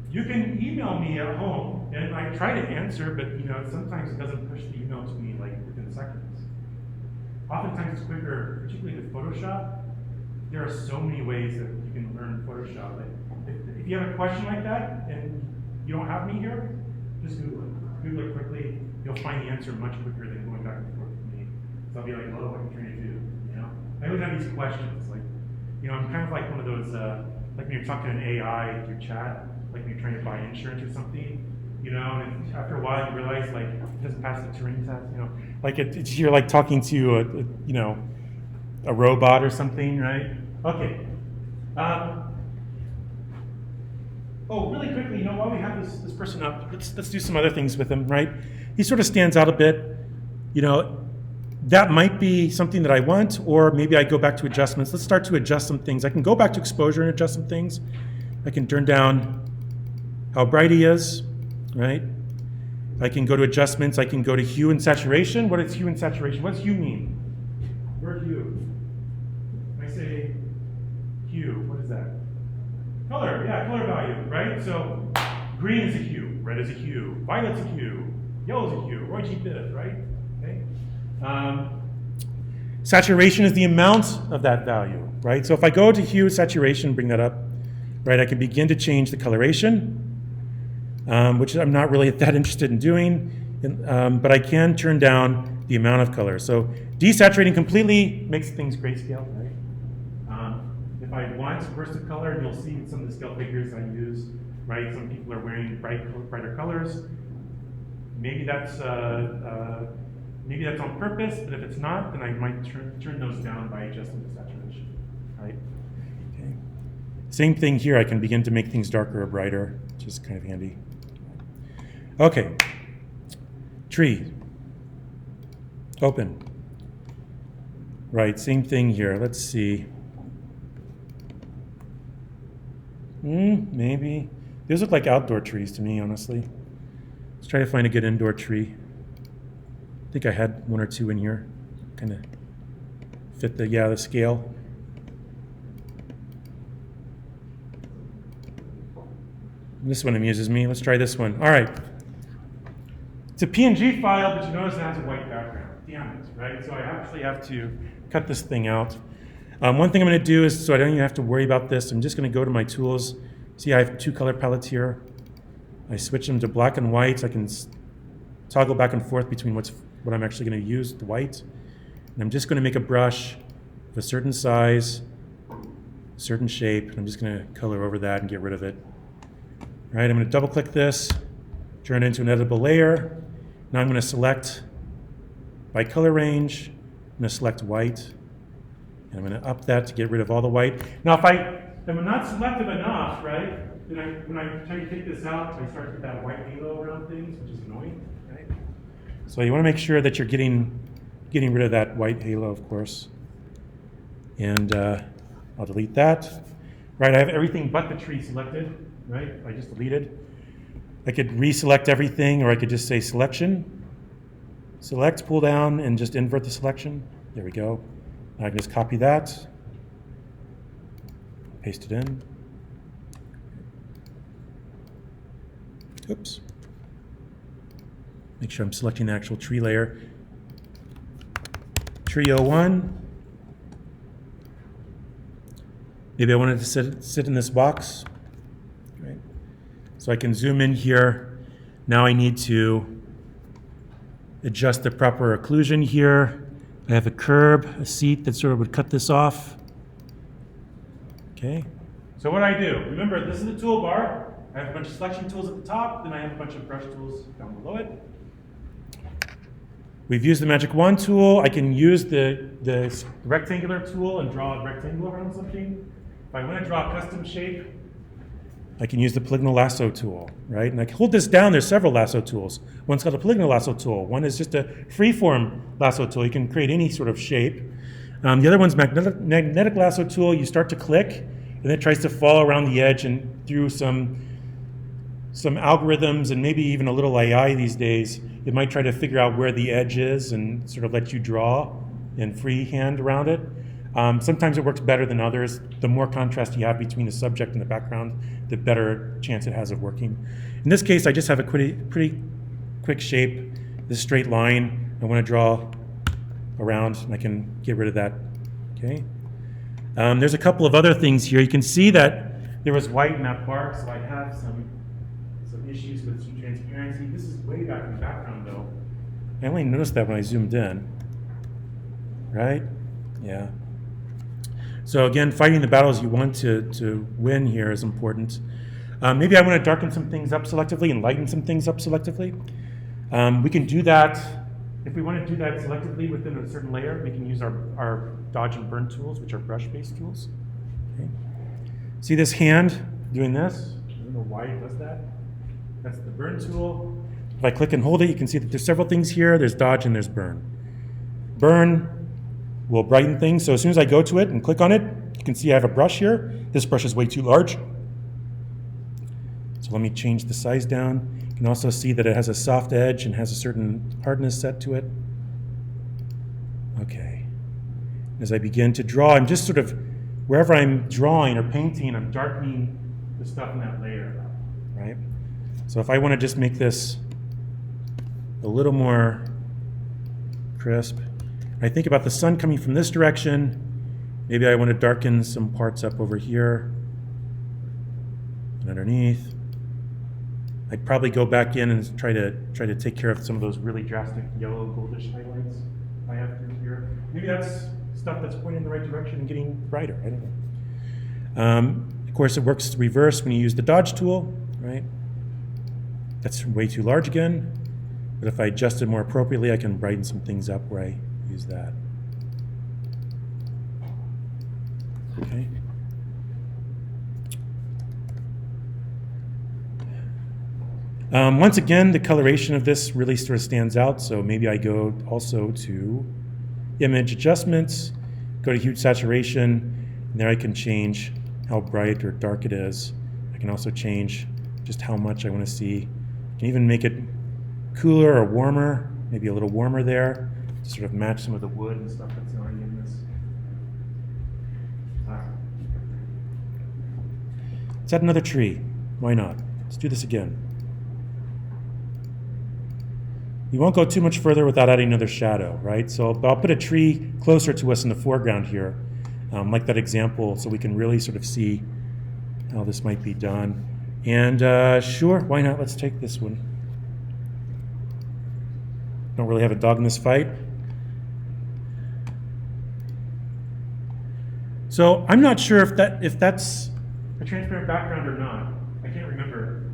You can email me at home, and I try to answer, but you know, sometimes it doesn't push the email to me like within seconds. Oftentimes it's quicker, particularly with Photoshop. There are so many ways that you can learn Photoshop. Like if if you have a question like that and you don't have me here, just Google it. Google it quickly. You'll find the answer much quicker than going back and forth with me. So I'll be like, oh, what are you trying to do? You know? I always have these questions. Like, you know, I'm kind of like one of those, like when you're talking to an AI through chat, like when you're trying to buy insurance or something, you know, and after a while you realize like it doesn't pass the Turing test, you know, like you're like talking to you know, a robot or something, right? Okay. Oh, really quickly, you know, while we have this person up, let's do some other things with him, right? He sort of stands out a bit. You know, that might be something that I want, or maybe I go back to adjustments. Let's start to adjust some things. I can go back to exposure and adjust some things. I can turn down how bright he is, right? I can go to adjustments. I can go to hue and saturation. What is hue and saturation? What does hue mean? Word hue. When I say hue, what is that? Color, yeah, color value, right? So green is a hue, red is a hue, violet's a hue, yellow is a hue, orangey bit, right? Okay. Saturation is the amount of that value, right? So if I go to hue, saturation, bring that up, right, I can begin to change the coloration, which I'm not really that interested in doing, but I can turn down the amount of color. So desaturating completely makes things grayscale, right? If I want burst of color, and you'll see some of the scale figures I use, right? Some people are wearing brighter colors. Maybe that's on purpose, but if it's not, then I might turn those down by adjusting the saturation, right? Okay. Same thing here. I can begin to make things darker or brighter, which is kind of handy. Okay. Tree. Open. Right. Same thing here. Let's see. Maybe. These look like outdoor trees to me, honestly. Let's try to find a good indoor tree. I think I had one or two in here. Kind of fit the scale. This one amuses me. Let's try this one. All right. It's a PNG file, but you notice it has a white background. Damn it, right? So I actually have to cut this thing out. One thing I'm going to do is, so I don't even have to worry about this, I'm just going to go to my tools. See, I have two color palettes here. I switch them to black and white. I can toggle back and forth between what I'm actually going to use, the white. And I'm just going to make a brush of a certain size, a certain shape, and I'm just going to color over that and get rid of it. All right, I'm going to double click this, turn it into an editable layer. Now I'm going to select by color range. I'm going to select white. And I'm going to up that to get rid of all the white. Now, if I'm not selective enough, right, then when I try to take this out, I start to get that white halo around things, which is annoying, right? So you want to make sure that you're getting rid of that white halo, of course. And I'll delete that. Right, I have everything but the tree selected, right? I just deleted. I could reselect everything, or I could just say selection, select, pull down, and just invert the selection. There we go. I can just copy that, paste it in. Oops. Make sure I'm selecting the actual tree layer. Tree 01. Maybe I wanted to sit in this box. Right. So I can zoom in here. Now I need to adjust the proper occlusion here. I have a curb, a seat that sort of would cut this off. Okay. So what I do, remember this is the toolbar. I have a bunch of selection tools at the top, then I have a bunch of brush tools down below it. We've used the magic wand tool. I can use the rectangular tool and draw a rectangle around something. If I want to draw a custom shape, I can use the polygonal lasso tool, right? And I can hold this down. There's several lasso tools. One's called a polygonal lasso tool. One is just a freeform lasso tool. You can create any sort of shape. The other one's magnetic lasso tool. You start to click, and it tries to fall around the edge and through some algorithms and maybe even a little AI these days, it might try to figure out where the edge is and sort of let you draw in freehand around it. Sometimes it works better than others. The more contrast you have between the subject and the background, the better chance it has of working. In this case, I just have a pretty quick shape, this straight line. I want to draw around, and I can get rid of that. Okay. There's a couple of other things here. You can see that there was white in that bark, so I have some issues with some transparency. This is way back in the background though. I only noticed that when I zoomed in, right? Yeah. So again, fighting the battles you want to win here is important. Maybe I want to darken some things up selectively and lighten some things up selectively. We can do that. If we want to do that selectively within a certain layer, we can use our dodge and burn tools, which are brush-based tools. Okay. See this hand doing this? I don't know why it does that. That's the burn tool. If I click and hold it, you can see that there's several things here. There's dodge and there's burn. Burn will brighten things. So as soon as I go to it and click on it, you can see I have a brush here. This brush is way too large. So let me change the size down. You can also see that it has a soft edge and has a certain hardness set to it. Okay. As I begin to draw, I'm just sort of, wherever I'm drawing or painting, I'm darkening the stuff in that layer, right? So if I want to just make this a little more crisp, I think about the sun coming from this direction. Maybe I want to darken some parts up over here and underneath. I'd probably go back in and try to take care of some of those really drastic yellow goldish highlights I have through here. Maybe that's stuff that's pointing in the right direction and getting brighter. I don't know. Of course, it works reverse when you use the dodge tool, right? That's way too large again. But if I adjust it more appropriately, I can brighten some things up where I use that. Okay. Once again, the coloration of this really sort of stands out, so maybe I go also to Image Adjustments, go to Hue and Saturation, and there I can change how bright or dark it is. I can also change just how much I want to see. I can even make it cooler or warmer, maybe a little warmer there, to sort of match some of the wood and stuff that's already in this. All right. Let's add another tree. Why not? Let's do this again. You won't go too much further without adding another shadow, right? So I'll put a tree closer to us in the foreground here, like that example, so we can really sort of see how this might be done. And sure, why not? Let's take this one. Don't really have a dog in this fight. So I'm not sure if that's a transparent background or not. I can't remember.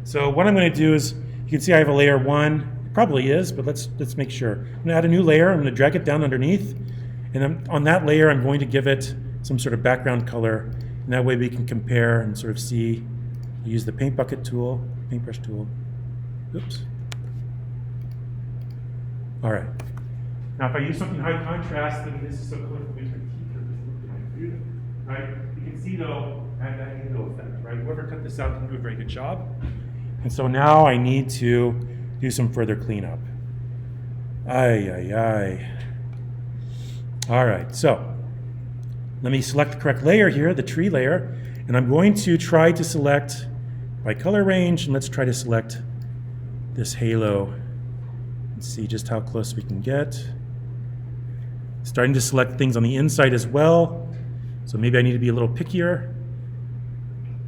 So what I'm going to do is, you can see I have a layer 1. It probably is, but let's make sure. I'm going to add a new layer. I'm going to drag it down underneath. And on that layer, I'm going to give it some sort of background color. And that way we can compare and sort of see. I'll use the paint bucket tool, paintbrush tool. Oops. All right. Now, if I use something high contrast, then this is so close to my teeth, right? You can see though, I have that halo effect, right? Whoever cut this out didn't do a very good job. And so now I need to do some further cleanup. Ay. All right, so let me select the correct layer here, the tree layer, and I'm going to try to select by color range, and let's try to select this halo. See just how close we can get. Starting to select things on the inside as well. So maybe I need to be a little pickier.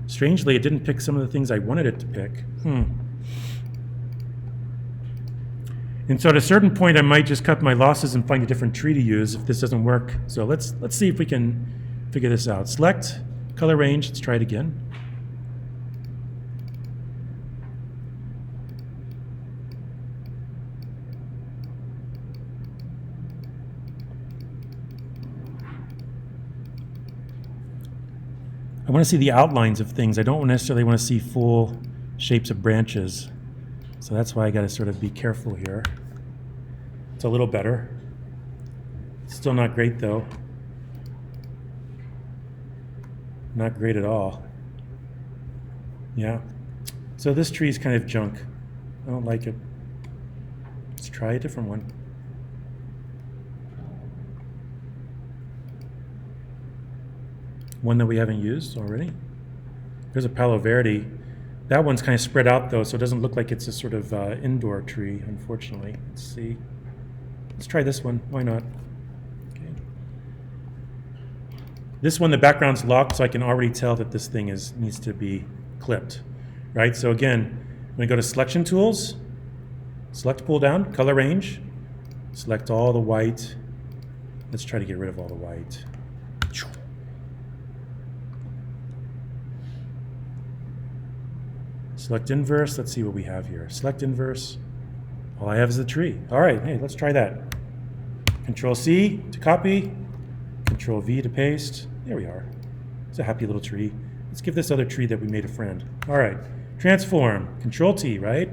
Strangely, it didn't pick some of the things I wanted it to pick. And so at a certain point, I might just cut my losses and find a different tree to use if this doesn't work. So let's see if we can figure this out. Select color range. Let's try it again. I want to see the outlines of things. I don't necessarily want to see full shapes of branches. So that's why I got to sort of be careful here. It's a little better. Still not great though. Not great at all. Yeah. So this tree is kind of junk. I don't like it. Let's try a different one. One that we haven't used already. There's a Palo Verde. That one's kind of spread out though, so it doesn't look like it's a sort of indoor tree, unfortunately. Let's see. Let's try this one. Why not? Okay. This one, the background's locked, so I can already tell that this thing needs to be clipped, right? So again, I'm gonna go to Selection Tools, select pull down, color range, select all the white. Let's try to get rid of all the white. Select inverse, let's see what we have here. Select inverse, all I have is the tree. All right, hey, let's try that. Control C to copy, Control V to paste. There we are. It's a happy little tree. Let's give this other tree that we made a friend. All right, transform, Control T, right?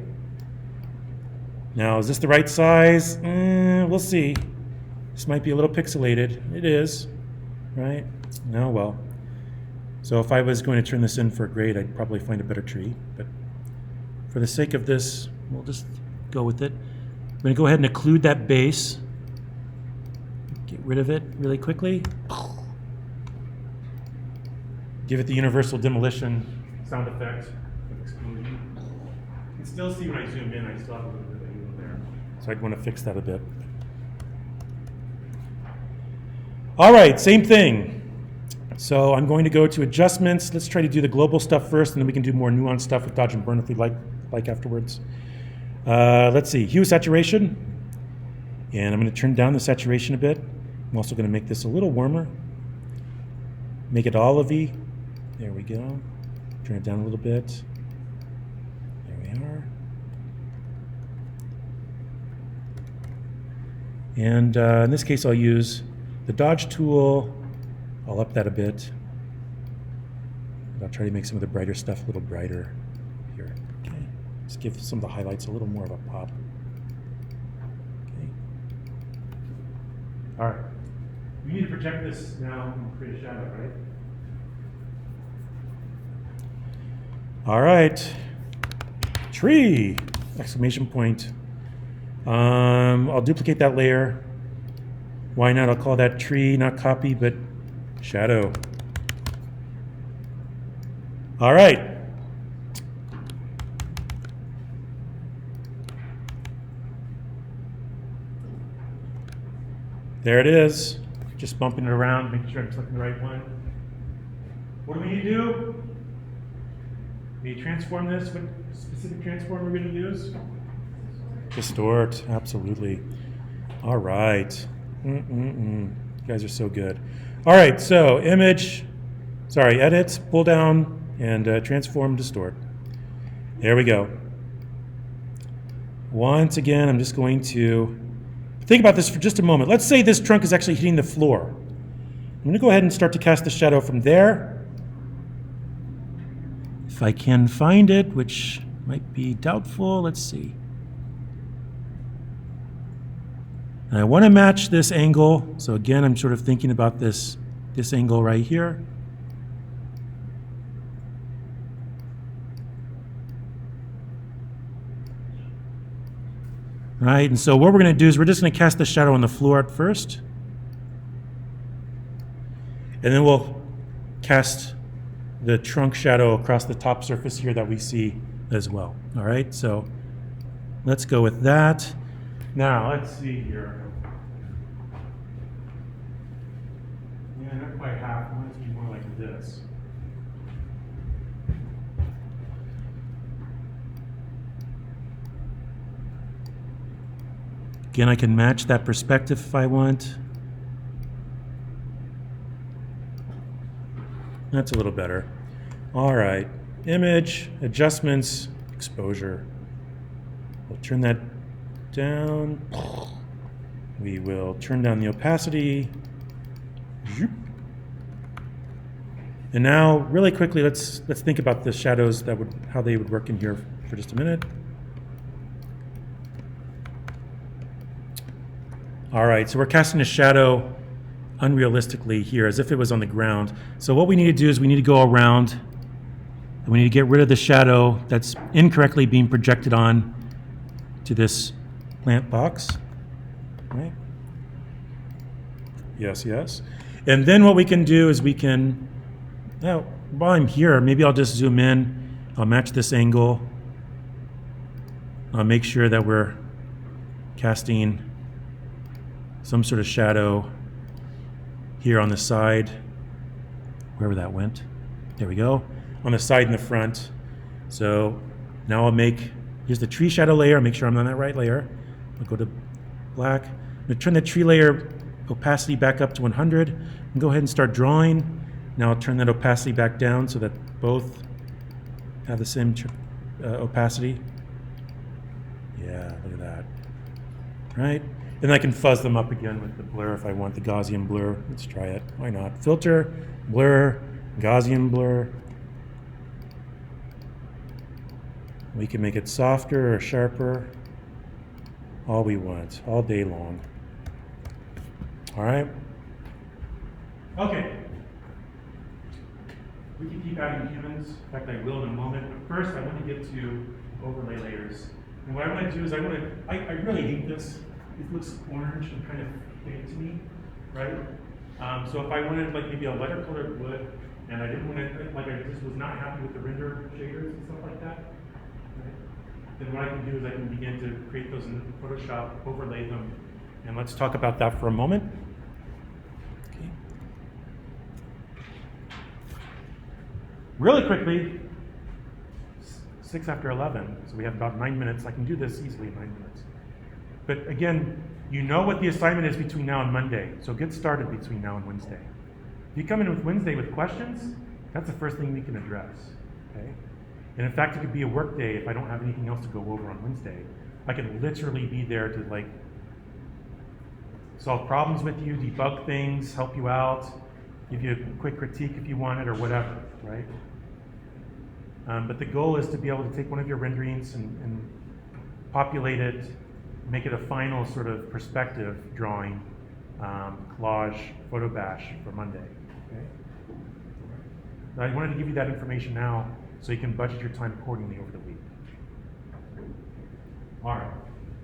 Now, is this the right size? We'll see. This might be a little pixelated. It is, right? No, well. So if I was going to turn this in for a grade, I'd probably find a better tree. But for the sake of this, we'll just go with it. I'm going to go ahead and occlude that base. Get rid of it really quickly. Give it the universal demolition sound effect of explosion. You can still see when I zoom in, I still have a little bit of angle there. So I'd want to fix that a bit. All right, same thing. So I'm going to go to adjustments. Let's try to do the global stuff first, and then we can do more nuanced stuff with dodge and burn if we'd like afterwards. Let's see, hue saturation. And I'm going to turn down the saturation a bit. I'm also going to make this a little warmer. Make it olivey. There we go. Turn it down a little bit. There we are. And in this case, I'll use the dodge tool. I'll up that a bit. I'll try to make some of the brighter stuff a little brighter here. Okay. Just give some of the highlights a little more of a pop. Okay. All right. We need to project this now and create a shadow, right? All right. Tree! Exclamation point. I'll duplicate that layer. Why not? I'll call that tree, not copy, but shadow. All right. There it is. Just bumping it around, making sure I'm selecting the right one. What do we need to do? We need to transform this. What specific transform we're going to use? Distort, absolutely. All right. You guys are so good. All right, so edit, pull down, and transform, distort. There we go. Once again, I'm just going to think about this for just a moment. Let's say this trunk is actually hitting the floor. I'm going to go ahead and start to cast the shadow from there. If I can find it, which might be doubtful, let's see. And I want to match this angle. So again, I'm sort of thinking about this angle right here. Right, and so what we're going to do is we're just going to cast the shadow on the floor at first. And then we'll cast the trunk shadow across the top surface here that we see as well. All right, so let's go with that. Now, let's see here. Yeah, not quite half. I want it to be more like this. Again, I can match that perspective if I want. That's a little better. All right, image, adjustments, exposure. We'll turn that down. We will turn down the opacity. And now, really quickly, let's think about the shadows how they would work in here for just a minute. All right, so we're casting a shadow unrealistically here, as if it was on the ground. So what we need to do is we need to go around, and we need to get rid of the shadow that's incorrectly being projected on to this plant box. Right? Yes, yes. And then what we can do is we can, now, while I'm here, maybe I'll just zoom in. I'll match this angle. I'll make sure that we're casting some sort of shadow here on the side. wherever that went. There we go. On the side and the front. So now I'll make, here's the tree shadow layer. Make sure I'm on that right layer. I'll go to black. I'm going to turn the tree layer opacity back up to 100. And go ahead and start drawing. Now I'll turn that opacity back down so that both have the same opacity. Yeah, look at that. Right? Then I can fuzz them up again with the blur if I want the Gaussian blur. Let's try it. Why not? Filter, blur, Gaussian blur. We can make it softer or sharper. All we want, all day long. All right? Okay. We can keep adding humans. In fact, I will in a moment. But first, I want to get to overlay layers. And what I want to do is I really hate this. It looks orange and kind of fake to me, right? So if I wanted like maybe a lighter colored wood, and I didn't want to, like I just was not happy with the render shaders and stuff like that, right? Then what I can do is I can begin to create those in Photoshop, overlay them, and let's talk about that for a moment. Okay. Really quickly, 6 after 11, so we have about 9 minutes. I can do this easily in 9 minutes. But again, you know what the assignment is between now and Monday, so get started between now and Wednesday. If you come in with Wednesday with questions, that's the first thing we can address, okay? And in fact, it could be a work day if I don't have anything else to go over on Wednesday. I can literally be there to like solve problems with you, debug things, help you out, give you a quick critique if you want it or whatever, right? But the goal is to be able to take one of your renderings and populate it, make it a final sort of perspective drawing, collage, Photobash for Monday. Okay? I wanted to give you that information now so you can budget your time accordingly over the week. All right,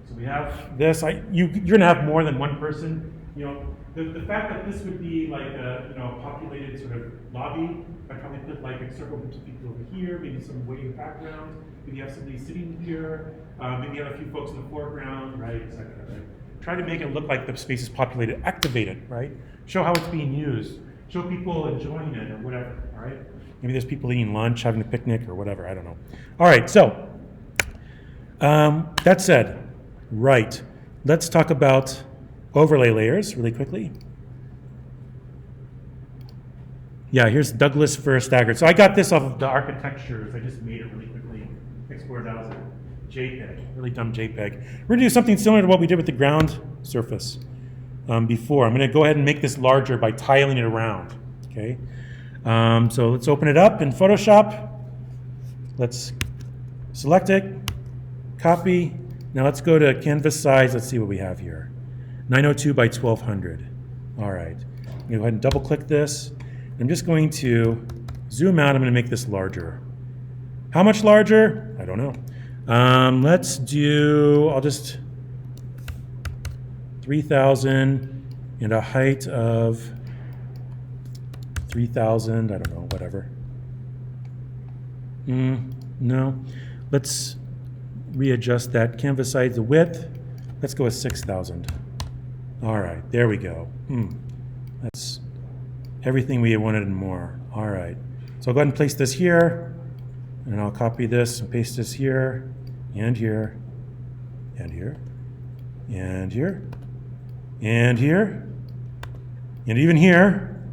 so we have this. You're going to have more than one person. You know, the fact that this would be like a populated sort of lobby, I'd probably put like several groups of people over here, maybe some waiting background, maybe you have somebody sitting here, maybe you have a few folks in the foreground, right, et cetera, right? Try to make it look like the space is populated, activate it, right? Show how it's being used, show people enjoying it or whatever, all right? Maybe there's people eating lunch, having a picnic or whatever, I don't know. All right, so that said, right, let's talk about overlay layers really quickly. Yeah, here's Douglas fir staggered. So I got this off of the architectures. I just made it really quickly. Exported out as a JPEG, really dumb JPEG. We're gonna do something similar to what we did with the ground surface before. I'm gonna go ahead and make this larger by tiling it around, okay? So let's open it up in Photoshop. Let's select it, copy. Now let's go to canvas size. Let's see what we have here. 902 by 1200. All right, I'm gonna go ahead and double click this. I'm just going to zoom out. I'm going to make this larger. How much larger? I don't know. Let's do, I'll just 3,000 and a height of 3,000. I don't know, whatever. No. Let's readjust that canvas size, the width. Let's go with 6,000. All right, there we go. That's everything we wanted and more. All right. So I'll go ahead and place this here, and I'll copy this and paste this here, and here, and here, and here, and here, and even here.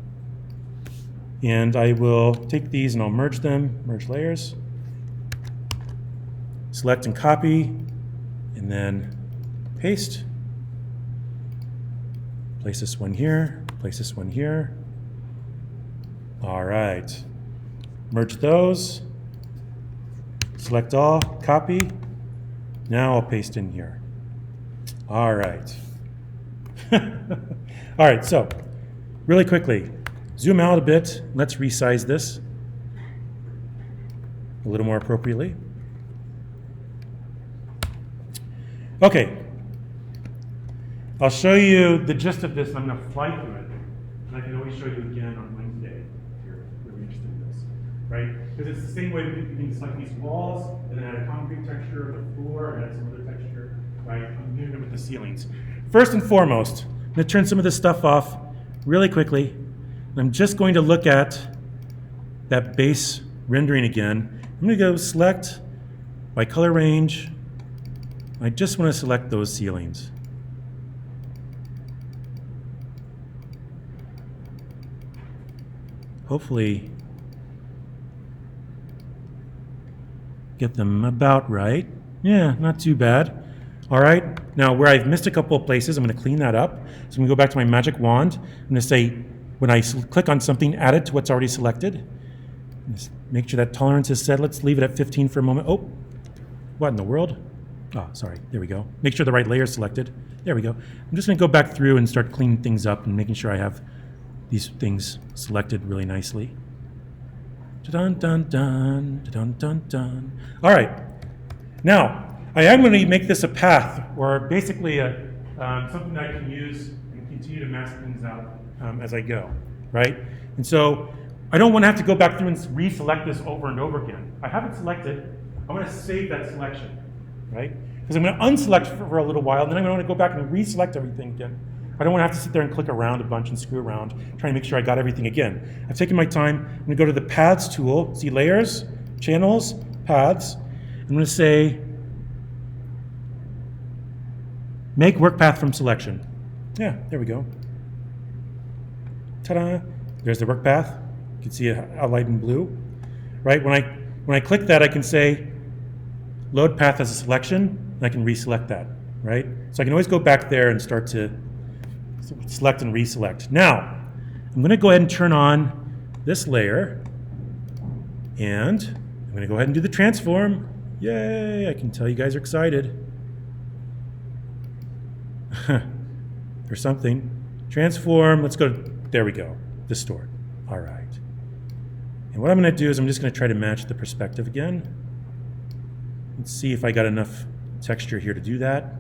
And I will take these and I'll merge them, merge layers, select and copy, and then paste. Place this one here, place this one here. All right, merge those, select all, copy. Now I'll paste in here. All right. All right, so really quickly, zoom out a bit. Let's resize this a little more appropriately. Okay, I'll show you the gist of this, and I'm going to fly through it. And I can always show you again on Wednesday if you're really interested in this, right? Because it's the same way we can select these walls, and then add a concrete texture of the floor, and add some other texture, right? I'm doing it with the ceilings. First and foremost, I'm going to turn some of this stuff off really quickly. I'm just going to look at that base rendering again. I'm going to go select by color range. I just want to select those ceilings. Hopefully get them about right. Yeah, not too bad. All right, now where I've missed a couple of places, I'm going to clean that up. So I'm going to go back to my magic wand. I'm going to say, when I click on something, add it to what's already selected. Just make sure that tolerance is set. Let's leave it at 15 for a moment. Oh, what in the world? Oh, sorry, there we go. Make sure the right layer is selected. There we go. I'm just going to go back through and start cleaning things up and making sure I have these things selected really nicely. Dun dun dun dun dun dun. All right, now I am going to make this a path, or basically something that I can use and continue to mask things out as I go, right? And so I don't want to have to go back through and reselect this over and over again. I have it selected. I want to save that selection, right? Because I'm going to unselect for a little while, then I'm going to go back and reselect everything again. I don't want to have to sit there and click around a bunch and screw around, trying to make sure I got everything again. I've taken my time. I'm going to go to the Paths tool, see Layers, Channels, Paths. I'm going to say, Make Work Path from Selection. Yeah, there we go. Ta-da! There's the work path. You can see it outlined in blue, right? When I click that, I can say, Load Path as a selection, and I can reselect that, right? So I can always go back there and start to select and reselect. Now, I'm going to go ahead and turn on this layer, and I'm going to go ahead and do the transform. Yay, I can tell you guys are excited. There's something. Transform, let's go, there we go, distort. All right. And what I'm going to do is I'm just going to try to match the perspective again. Let's see if I got enough texture here to do that.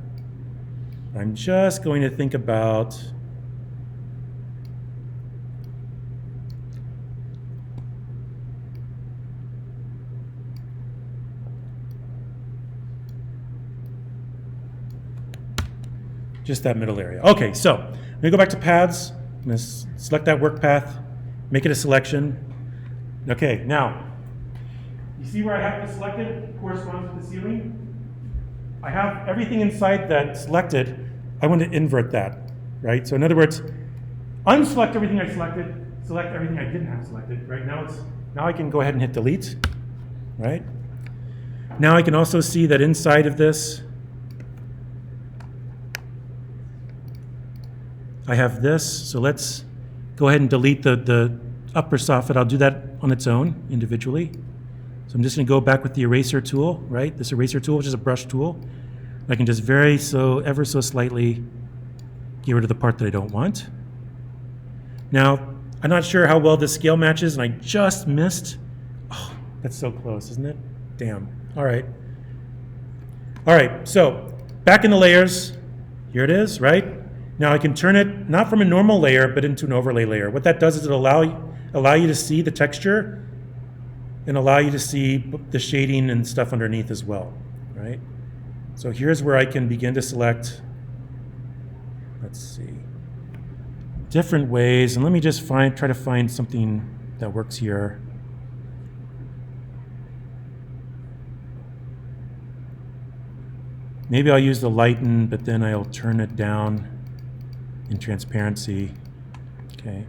I'm just going to think about just that middle area. Okay, so I'm going to go back to Paths. I'm going to select that work path, make it a selection. Okay, now, you see where I have this selected corresponds to the ceiling? I have everything inside that selected. I want to invert that, right? So in other words, unselect everything I selected, select everything I didn't have selected. Right now, now I can go ahead and hit delete, right? Now I can also see that inside of this, I have this. So let's go ahead and delete the upper soffit. I'll do that on its own individually. So I'm just going to go back with the eraser tool, right? This eraser tool, which is a brush tool. I can just ever so slightly get rid of the part that I don't want. Now, I'm not sure how well this scale matches, and I just missed. Oh, that's so close, isn't it? Damn. All right. All right, so back in the layers. Here it is, right? Now I can turn it not from a normal layer, but into an overlay layer. What that does is it'll allow you to see the texture and allow you to see the shading and stuff underneath as well, right? So here's where I can begin to select, let's see, different ways. And let me just try to find something that works here. Maybe I'll use the lighten, but then I'll turn it down in transparency. Okay.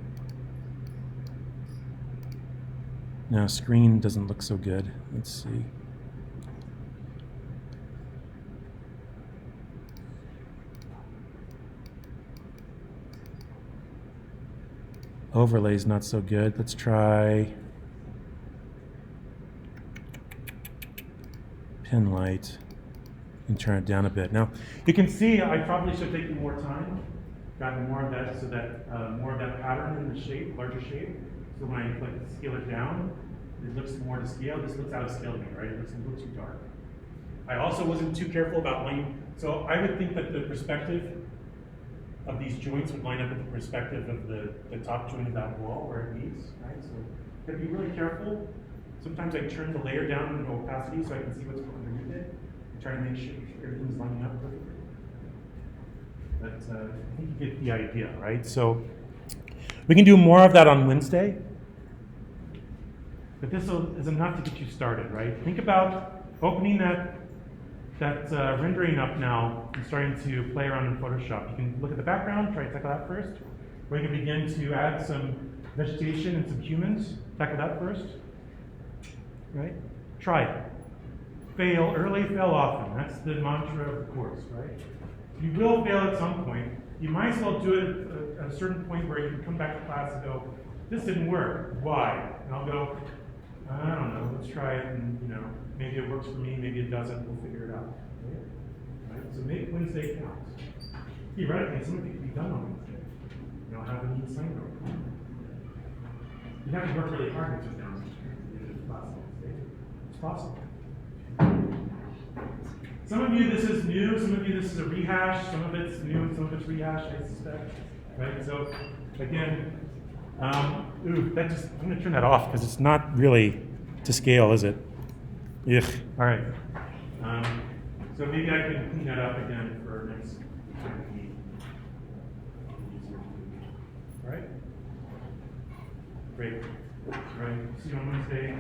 Now screen doesn't look so good. Let's see. Overlay's not so good. Let's try pin light and turn it down a bit. Now you can see I probably should have taken more time, gotten more of that so that more of that pattern in the shape, larger shape. So when I like scale it down, it looks more to scale. This looks out of scale to me, right? It looks a little too dark. I also wasn't too careful about line. So I would think that the perspective of these joints would line up with the perspective of the top joint of that wall where it meets, right? So you gotta be really careful. Sometimes I turn the layer down in opacity so I can see what's underneath it and try to make sure everything's lining up perfectly. But I think you get the idea, right? So we can do more of that on Wednesday. but this is enough to get you started, right? Think about opening that rendering up now and starting to play around in Photoshop. You can look at the background, try to tackle that first. Or you can begin to add some vegetation and some humans, tackle that first, right? Try it. Fail early, fail often. That's the mantra of the course, right? You will fail at some point. You might as well do it at a certain point where you can come back to class and go, this didn't work. Why? And I'll go, I don't know, let's try it, and maybe it works for me, maybe it doesn't, we'll figure it out. Right? So make Wednesday count. Theoretically, some of it can be done on Wednesday. You don't have a need sign over. You have to work really hard to do it if possible. It's possible. Some of you, this is new. Some of you, this is a rehash. Some of it's new, and some of it's rehashed, I suspect. Right? So, again, I'm going to turn that off because it's not really to scale, is it? Ugh. All right. So maybe I can clean that up again for next time. All right? Great. All right. See you on Wednesday.